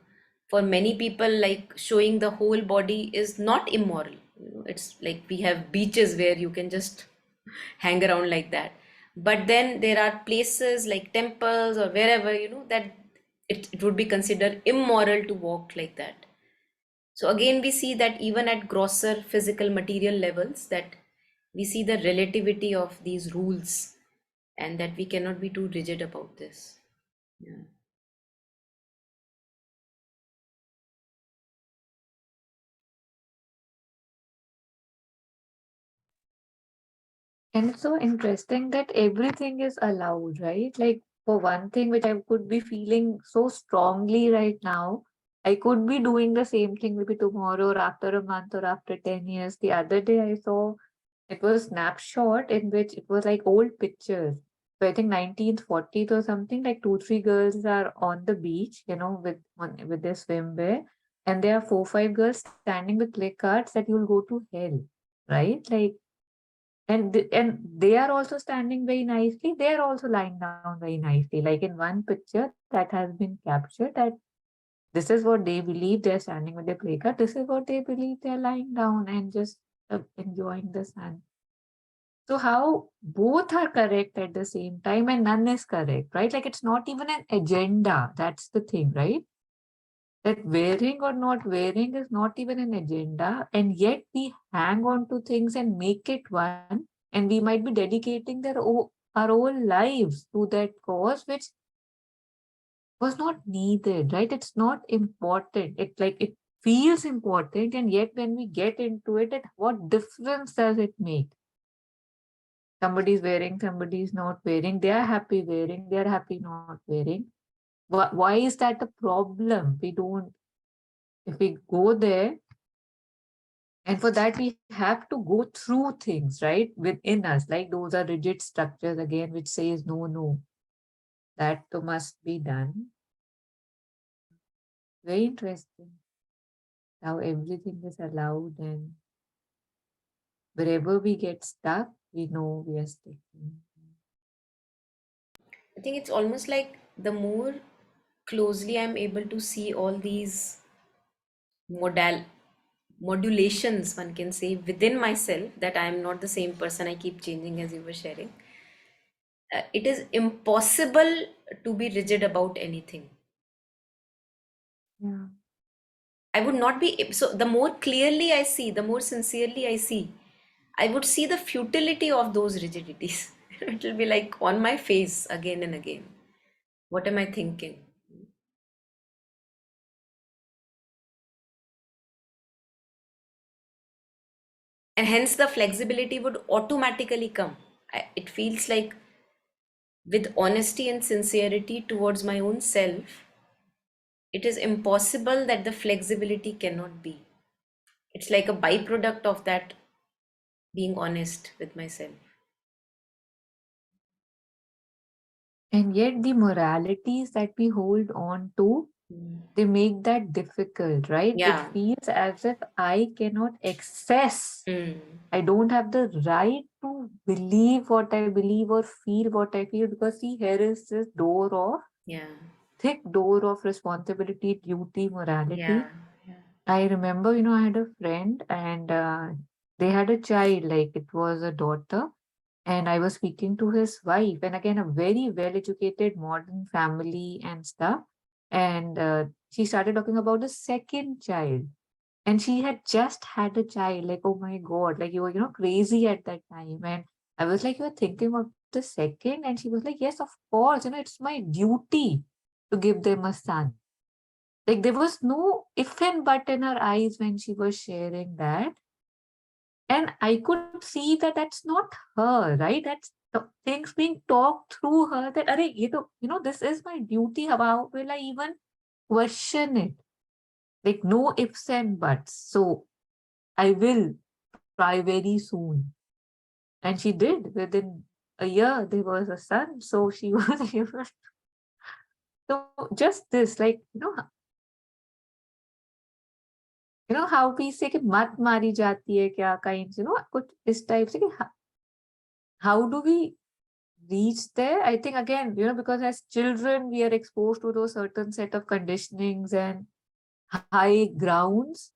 for many people, like showing the whole body is not immoral. It's like we have beaches where you can just hang around like that. But then there are places like temples or wherever, that it would be considered immoral to walk like that. So again, we see that even at grosser physical material levels, that we see the relativity of these rules, and that we cannot be too rigid about this. Yeah. And it's so interesting that everything is allowed, right? Like, for one thing, which I could be feeling so strongly right now, I could be doing the same thing maybe tomorrow or after a month or after 10 years. The other day, I saw it was a snapshot in which it was like old pictures. So I think 1940s or something, like two, three girls are on the beach, with their swimwear. And there are four, five girls standing with placards that you'll go to hell, right? Like, and they are also standing very nicely. They are also lying down very nicely. Like in one picture that has been captured, that this is what they believe. They're standing with their placard. This is what they believe. They're lying down and just enjoying the sun. So how both are correct at the same time and none is correct, right? Like it's not even an agenda. That's the thing, right? That wearing or not wearing is not even an agenda, and yet we hang on to things and make it one, and we might be dedicating our whole lives to that cause, which was not needed, right? It's not important. It feels important, and yet when we get into it, what difference does it make? Somebody's wearing, somebody's not wearing. They are happy wearing, they are happy not wearing. Why is that a problem? We don't. If we go there, and for that, we have to go through things, right, within us. Like those are rigid structures again, which says, no, no, that must be done. Very interesting how everything is allowed, and wherever we get stuck, we know we are sticking. I think it's almost like the more closely I'm able to see all these modal modulations, one can say, within myself, that I am not the same person, I keep changing, as you were sharing. It is impossible to be rigid about anything. Yeah. I would not be, so the more clearly I see, the more sincerely I see, I would see the futility of those rigidities. It will be like on my face again and again. What am I thinking? And hence the flexibility would automatically come. It feels like, with honesty and sincerity towards my own self, it is impossible that the flexibility cannot be. It's like a byproduct of that, being honest with myself. And yet the moralities that we hold on to, Mm. they make that difficult, right? It Yeah. feels as if I cannot access. Mm. I don't have the right to believe what I believe or feel what I feel, because see, here is this Yeah. thick door of responsibility, duty, Yeah. morality. Yeah. I remember, I had a friend, and they had a child, like it was a daughter, and I was speaking to his wife, and again, a very well educated modern family and stuff. And she started talking about the second child. And she had just had a child. Like, oh my God, like you were, crazy at that time. And I was like, you're thinking of the second? And she was like, yes, of course. It's my duty to give them a son. Like, there was no if and but in her eyes when she was sharing that. And I could see that that's not her, right? That's things being talked through her that, Are, this is my duty. How will I even question it? Like, no ifs and buts. So I will try very soon. And she did. Within a year, there was a son. So she was able. So just this, like, how we say कि मत मारी जाती है क्या kinds, कुछ इस type से कि how do we reach there? I think again, because as children, we are exposed to those certain set of conditionings and high grounds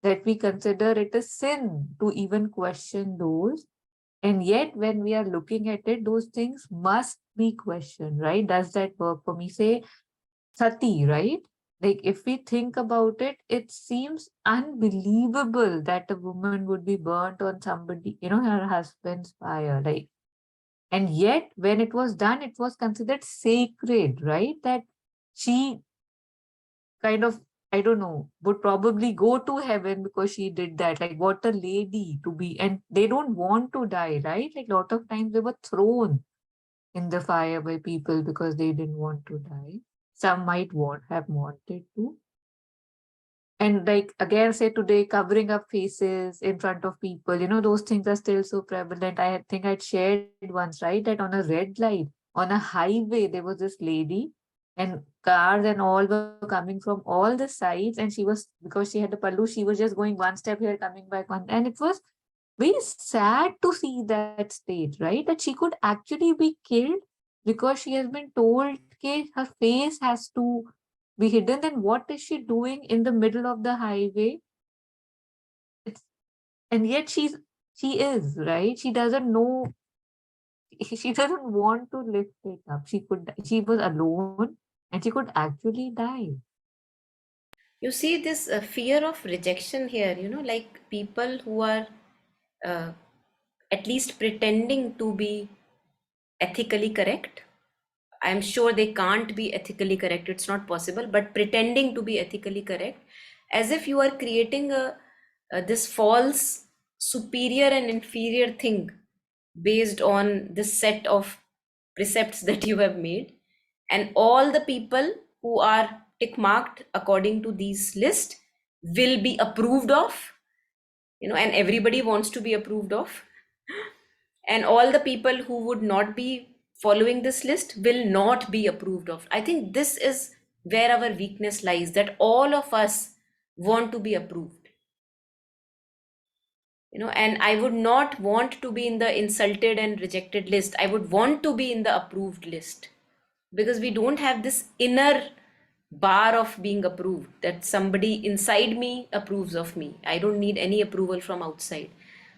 that we consider it a sin to even question those. And yet, when we are looking at it, those things must be questioned, right? Does that work for me? Say, sati, right? Like, if we think about it, it seems unbelievable that a woman would be burnt on somebody, her husband's fire. Like, and yet, when it was done, it was considered sacred, right? That she kind of, I don't know, would probably go to heaven because she did that. Like, what a lady to be. And they don't want to die, right? Like, a lot of times they were thrown in the fire by people because they didn't want to die. Some might have wanted to. And like again, say today, covering up faces in front of people, those things are still so prevalent. I think I'd shared once, right, that on a red light, on a highway, there was this lady and cars and all were coming from all the sides. And she was, because she had a pallu, she was just going one step here, coming back one. And it was very sad to see that state, right? That she could actually be killed because she has been told that her face has to be hidden. Then what is she doing in the middle of the highway? It's, and yet she is, right? She doesn't know, she doesn't want to lift it up. She was alone and she could actually die. You see this fear of rejection here, like people who are uh, at least pretending to be ethically correct. I'm sure they can't be ethically correct, it's not possible, but pretending to be ethically correct, as if you are creating this false superior and inferior thing based on this set of precepts that you have made. And all the people who are tick marked according to these list will be approved of, and everybody wants to be approved of, and all the people who would not be following this list will not be approved of. I think this is where our weakness lies, that all of us want to be approved, and I would not want to be in the insulted and rejected list. I would want to be in the approved list, because we don't have this inner bar of being approved, that somebody inside me approves of me. I don't need any approval from outside.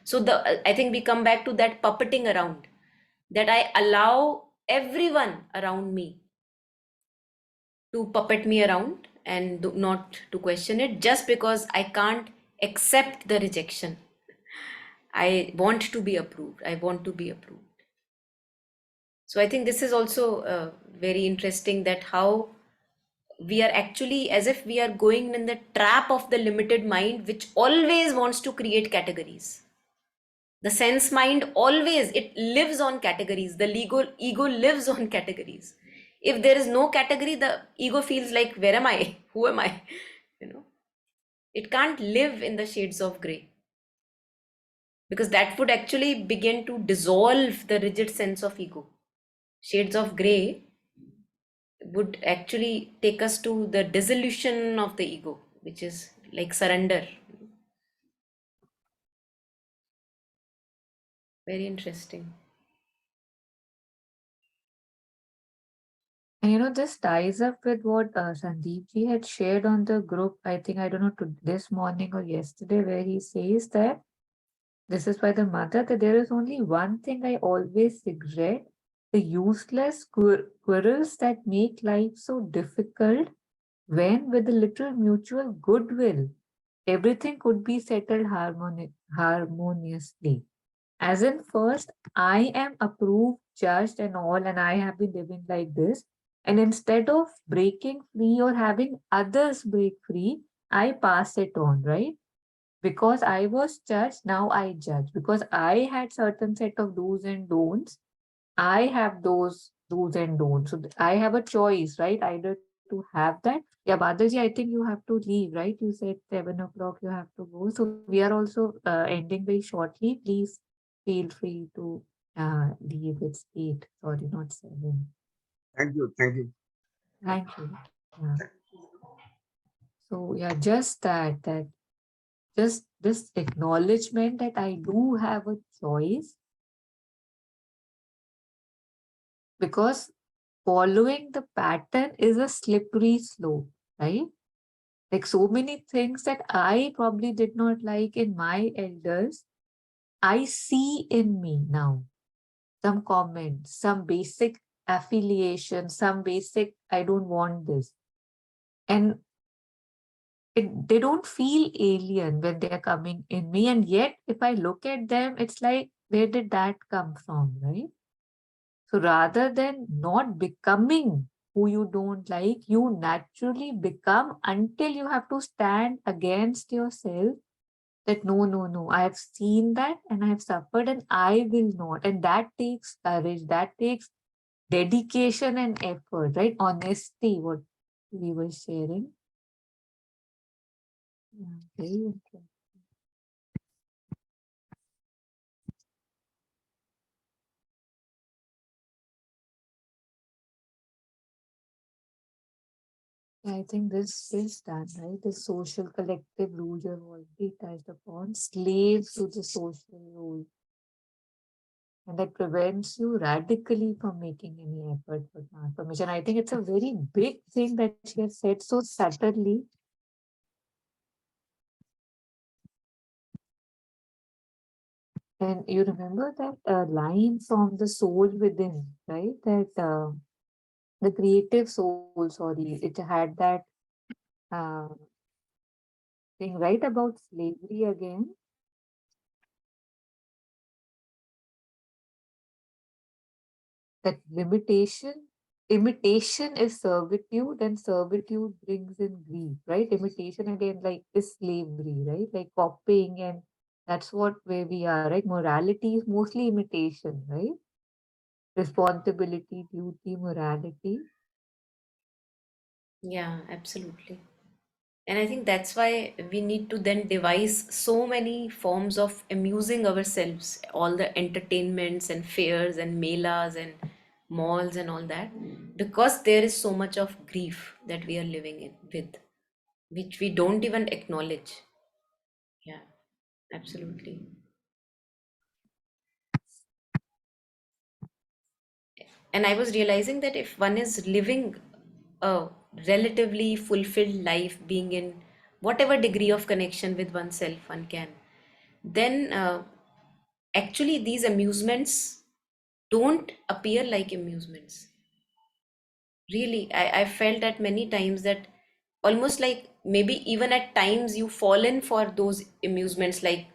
So I think we come back to that puppeting around, that I allow everyone around me to puppet me around and not to question it, just because I can't accept the rejection. I want to be approved. I want to be approved. So I think this is also very interesting, that how we are actually, as if we are going in the trap of the limited mind, which always wants to create categories. The sense mind always, it lives on categories. The ego lives on categories. If there is no category, the ego feels like, where am I? Who am I? You know, it can't live in the shades of gray, because that would actually begin to dissolve the rigid sense of ego. Shades of gray would actually take us to the dissolution of the ego, which is like surrender. Very interesting. And this ties up with what Sandeep ji had shared on the group. I think, I don't know, to this morning or yesterday, where he says that This is by the mother that there is only one thing I always regret, the useless quarrels that make life so difficult when, with a little mutual goodwill, everything could be settled harmoniously. As in, first, I am approved, judged, and all, and I have been living like this. And instead of breaking free or having others break free, I pass it on, right? Because I was judged, now I judge. Because I had certain set of do's and don'ts, I have those do's and don'ts. So I have a choice, right? Either to have that. Yeah, Badaji, I think you have to leave, right? You said 7 o'clock you have to go. So we are also ending very shortly. Please feel free to leave. It's 8, sorry, not 7. Thank you. Thank you. Thank you. Yeah. So yeah, just that just this acknowledgement that I do have a choice, because following the pattern is a slippery slope, right? Like so many things that I probably did not like in my elders, I see in me now. Some comments, some basic affiliation, some basic, I don't want this. And they don't feel alien when they are coming in me. And yet, if I look at them, it's like, where did that come from, right? So rather than not becoming who you don't like, you naturally become until you have to stand against yourself that no, no, no, I have seen that and I have suffered and I will not. And that takes courage, that takes dedication and effort, right? Honesty, what we were sharing. Yeah, very interesting. Yeah, I think this is done, right? The social collective rule you have already touched upon, slaves to the social rule. And that prevents you radically from making any effort for transformation. I think it's a very big thing that she has said so subtly. And you remember that line from the soul within, right? That the creative soul, sorry, it had that uh, thing, right, about slavery again. That imitation is servitude, and servitude brings in grief, right? Imitation again, like, is slavery, right? Like copying, and that's what where we are, right? Morality is mostly imitation, right? Responsibility, duty, morality. Yeah, absolutely. And I think that's why we need to then devise so many forms of amusing ourselves, all the entertainments and fairs and melas and malls and all that, because there is so much of grief that we are living in with, which we don't even acknowledge. Yeah, absolutely. And I was realizing that if one is living a relatively fulfilled life, being in whatever degree of connection with oneself one can, then actually these amusements don't appear like amusements. Really, I felt that many times, that almost like maybe even at times you fall in for those amusements, like,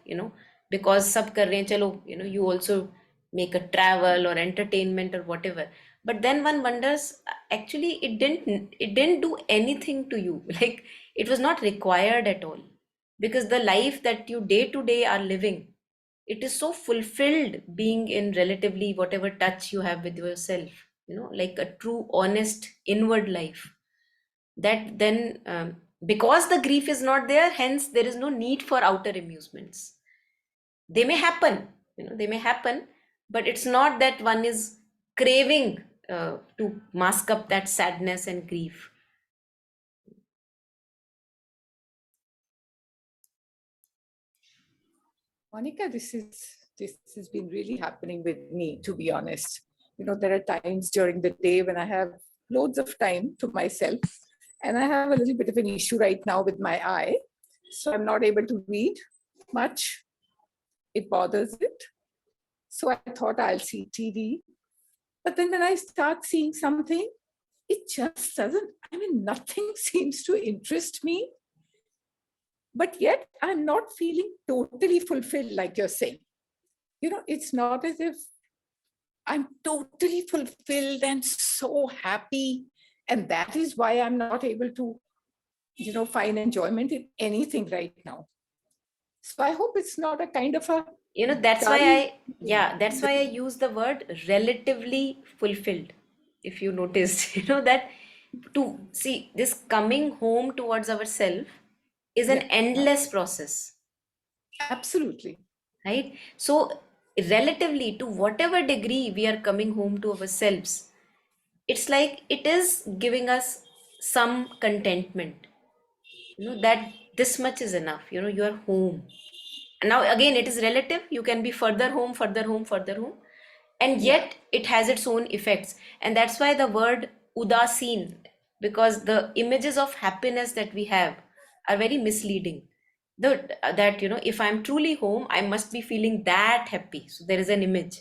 because sab kar rahe hain, chalo, you also make a travel or entertainment or whatever. But then one wonders, actually it didn't do anything to you. Like, it was not required at all, because the life that you day to day are living, it is so fulfilled, being in relatively whatever touch you have with yourself, like a true honest inward life, that then, because the grief is not there, hence there is no need for outer amusements. They may happen, they may happen, but it's not that one is craving to mask up that sadness and grief. Monica, this has been really happening with me, to be honest. There are times during the day when I have loads of time to myself, and I have a little bit of an issue right now with my eye. So I'm not able to read much. it bothers it. So I thought I'll see TV. But then when I start seeing something, it just doesn't, I mean, nothing seems to interest me. But yet I'm not feeling totally fulfilled, like you're saying. It's not as if I'm totally fulfilled and so happy. And that is why I'm not able to, find enjoyment in anything right now. So I hope it's not a kind of a That's why dull. that's why I use the word relatively fulfilled. If you noticed, that to see this coming home towards ourselves is an Yeah, endless process, absolutely. right? So, relatively to whatever degree we are coming home to ourselves, it's like it is giving us some contentment, that this much is enough, you are home. And now again, it is relative. You can be further home, further home, further home, and Yeah, yet it has its own effects. And that's why the word udasin, because the images of happiness that we have are very misleading. That if I'm truly home, I must be feeling that happy, so there is an image.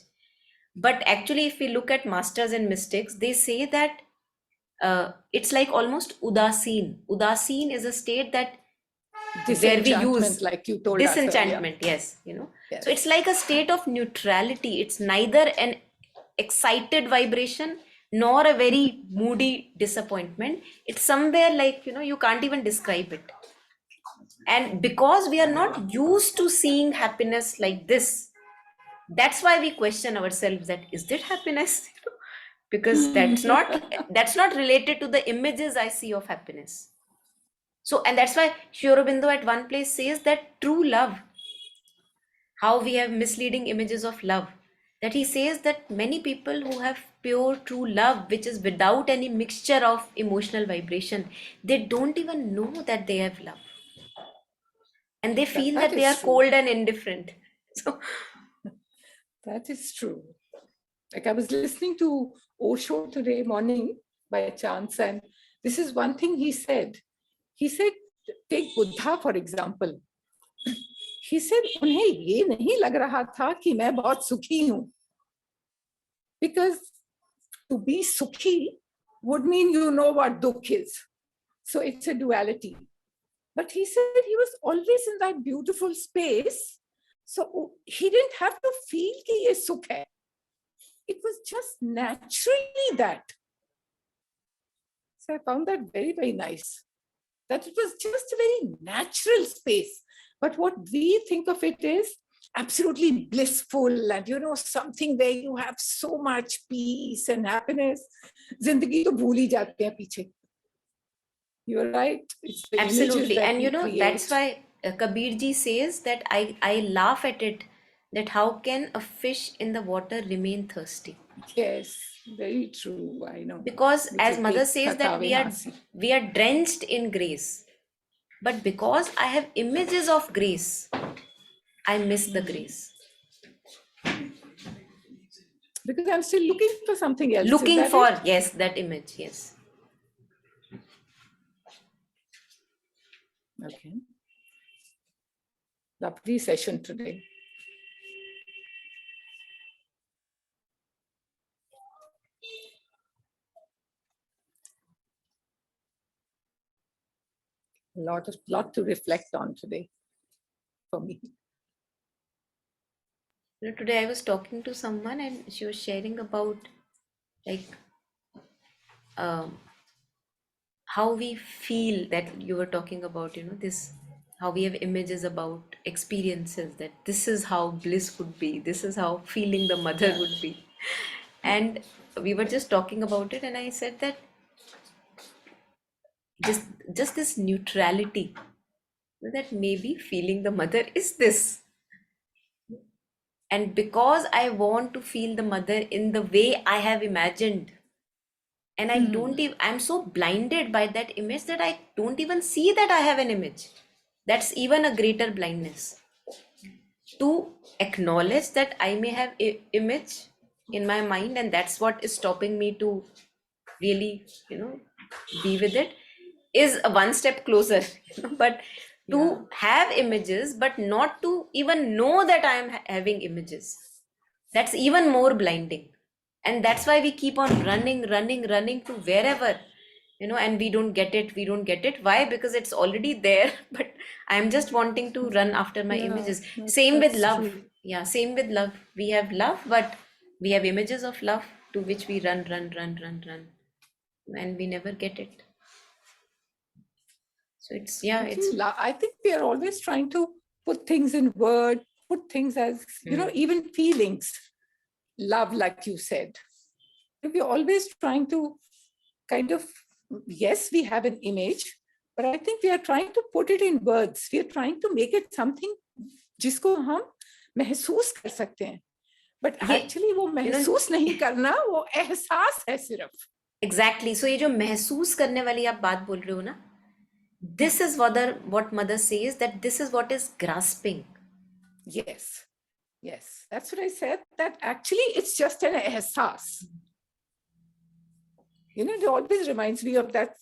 But actually, if we look at masters and mystics, they say that it's like almost udasin is a state that where we disenchantment, use like you told us earlier. disenchantment. Yes, so it's Yes. like a state of neutrality. It's neither an excited vibration nor a very moody disappointment. It's somewhere like, you can't even describe it. And because we are not used to seeing happiness like this, that's why we question ourselves, that is that happiness? Because that's not related to the images I see of happiness. So, and that's why Aurobindo at one place says that true love, how we have misleading images of love, that he says that many people who have pure true love, which is without any mixture of emotional vibration, they don't even know that they have love, and they feel That that they is are true. cold and indifferent. So That is true. Like I was listening to Osho today morning by chance, and this is one thing he said. He said, take Buddha for example. He said, उन्हें ये नहीं लग रहा था कि मैं बहुत सुखी हूं. Because to be sukhi would mean you know what dukh is. So it's a duality. But he said he was always in that beautiful space. So he didn't have to feel कि ये सुख है. It was just naturally that. So I found that very, very nice. That it was just a very natural space. But what we think of it is absolutely blissful and, something where you have so much peace and happiness. Zindagi to bhool hi jate hain piche. You're right. It's the images absolutely. that And we that's create. why Kabir ji says that I laugh at it, that how can a fish in the water remain thirsty? Yes, very true. I know. Because Which as is mother big says that thakave nasi. we are drenched in grace, but because I have images of grace, I miss the grace. Because I'm still looking for something else. Is Looking that for, it? yes, that image, yes. Okay. Lovely session today. Lot to reflect on today for me. Today I was talking to someone and she was sharing about like how we feel, that you were talking about, this, how we have images about experiences, that this is how bliss would be, this is how feeling the mother Yeah. would be. And we were just talking about it, and I said that just this neutrality, that maybe feeling the mother is this. And because I want to feel the mother in the way I have imagined, and I don't even, I'm so blinded by that image that I don't even see that I have an image. That's even a greater blindness. To acknowledge that I may have image in my mind, and that's what is stopping me to really, be with it, is a one step closer. But Yeah. to have images, but not to even know that I am having images. That's even more blinding. And that's why we keep on running to wherever, and we don't get it. We don't get it. Why? Because it's already there, but I'm just wanting to run after my Yeah, images. Same with that's love. true. Yeah, same with love. We have love, but we have images of love to which we run, and we never get it. So it's, yeah, it's. Actually, I think we are always trying to put things in word, put things as, even feelings, love, like you said. We're always trying to kind of, yes, we have an image, but I think we are trying to put it in words. We are trying to make it something जिसको हम महसूस कर सकते हैं. But actually वो महसूस नहीं करना, वो एहसास है सिर्फ. Exactly. So ये जो महसूस करने वाली आप बात बोल रहे हो ना, this is what mother says, that this is what is grasping. Yes, that's what I said, that actually it's just an ehsas. It always reminds me of that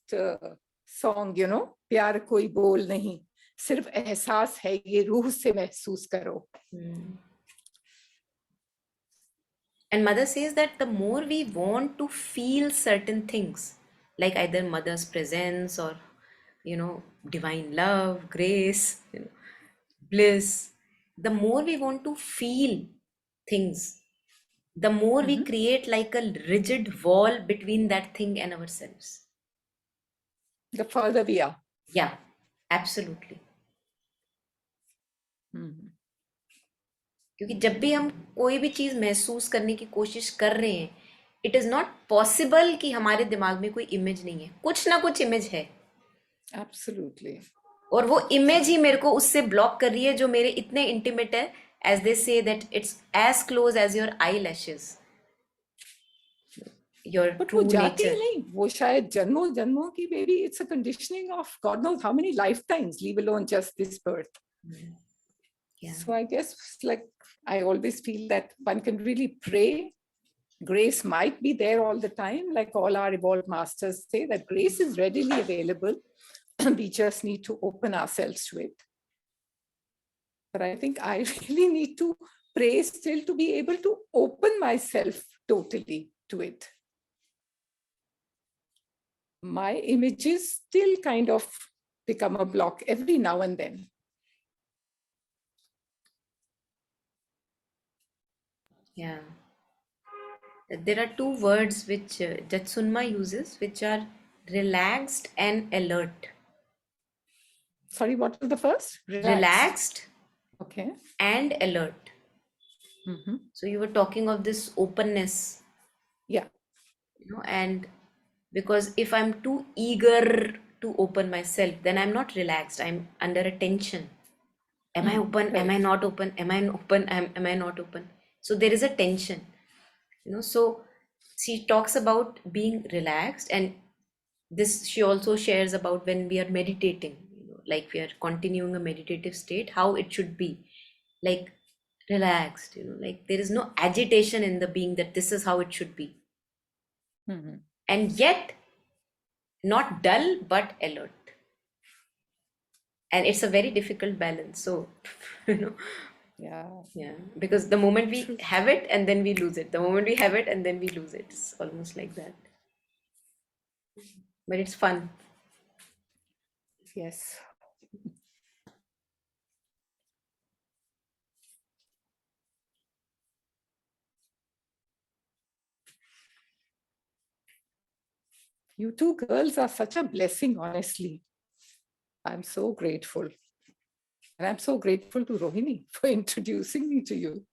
song, प्यार कोई बोल नहीं, सिर्फ एहसास है, ये रूह से महसूस करो. And mother says that the more we want to feel certain things, like either mother's presence or, divine love, grace, bliss, the more we want to feel things, the more we create like a rigid wall between that thing and ourselves. The further we are. Yeah, absolutely. क्योंकि जब भी हम कोई भी चीज महसूस करने की कोशिश कर रहे हैं, इट इज नॉट पॉसिबल कि हमारे दिमाग में कोई इमेज नहीं है. कुछ ना कुछ इमेज है. Absolutely. और वो इमेज ही मेरे को उससे ब्लॉक कर रही है जो मेरे इतने इंटीमेट है, as they say that it's as close as your eyelashes, your true nature. नहीं, वो शायद जन्मों जन्मों की, maybe it's a conditioning of God knows how many lifetimes, leave alone just this birth. Yeah. So I guess, like, I always feel that one can really pray. Grace might be there all the time, like all our evolved masters say, that grace is readily available. We just need to open ourselves to it. But I think I really need to pray still to be able to open myself totally to it. My images still kind of become a block every now and then. Yeah. There are two words which Jatsunma uses, which are relaxed and alert. Sorry, what was the first? Relaxed. Okay. And alert. So you were talking of this openness. Yeah. And because if I'm too eager to open myself, then I'm not relaxed. I'm under a tension. Am I open? Right. Am I not open? Am I open? Am I not open? So there is a tension. So she talks about being relaxed, and this she also shares about when we are meditating, like we are continuing a meditative state, how it should be, like relaxed, like there is no agitation in the being, that this is how it should be. And yet not dull but alert, and it's a very difficult balance. So yeah, because the moment we have it and then we lose it, the moment we have it and then we lose it, it's almost like that, but it's fun. Yes. You two girls are such a blessing, honestly. I'm so grateful. And I'm so grateful to Rohini for introducing me to you.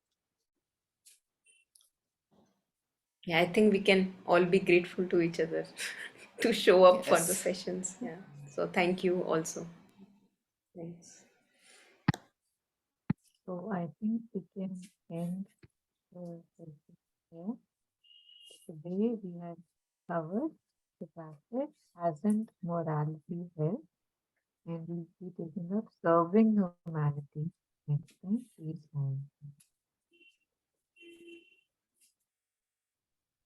Yeah, I think we can all be grateful to each other to show up for the sessions. Yeah. So thank you also. Thanks. So I think we can end the session here. Today we have covered the practice hasn't morality here, and we'll be taking up serving humanity next time. Please mind.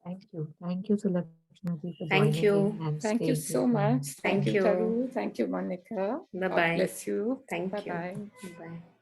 Thank you, Sulakshma ji, for Thank joining you. in and Thank you staying so with me. much. Thank you. Taru. Thank you, Monica. Bye-bye. God bless you. Thank Bye-bye. you. Bye.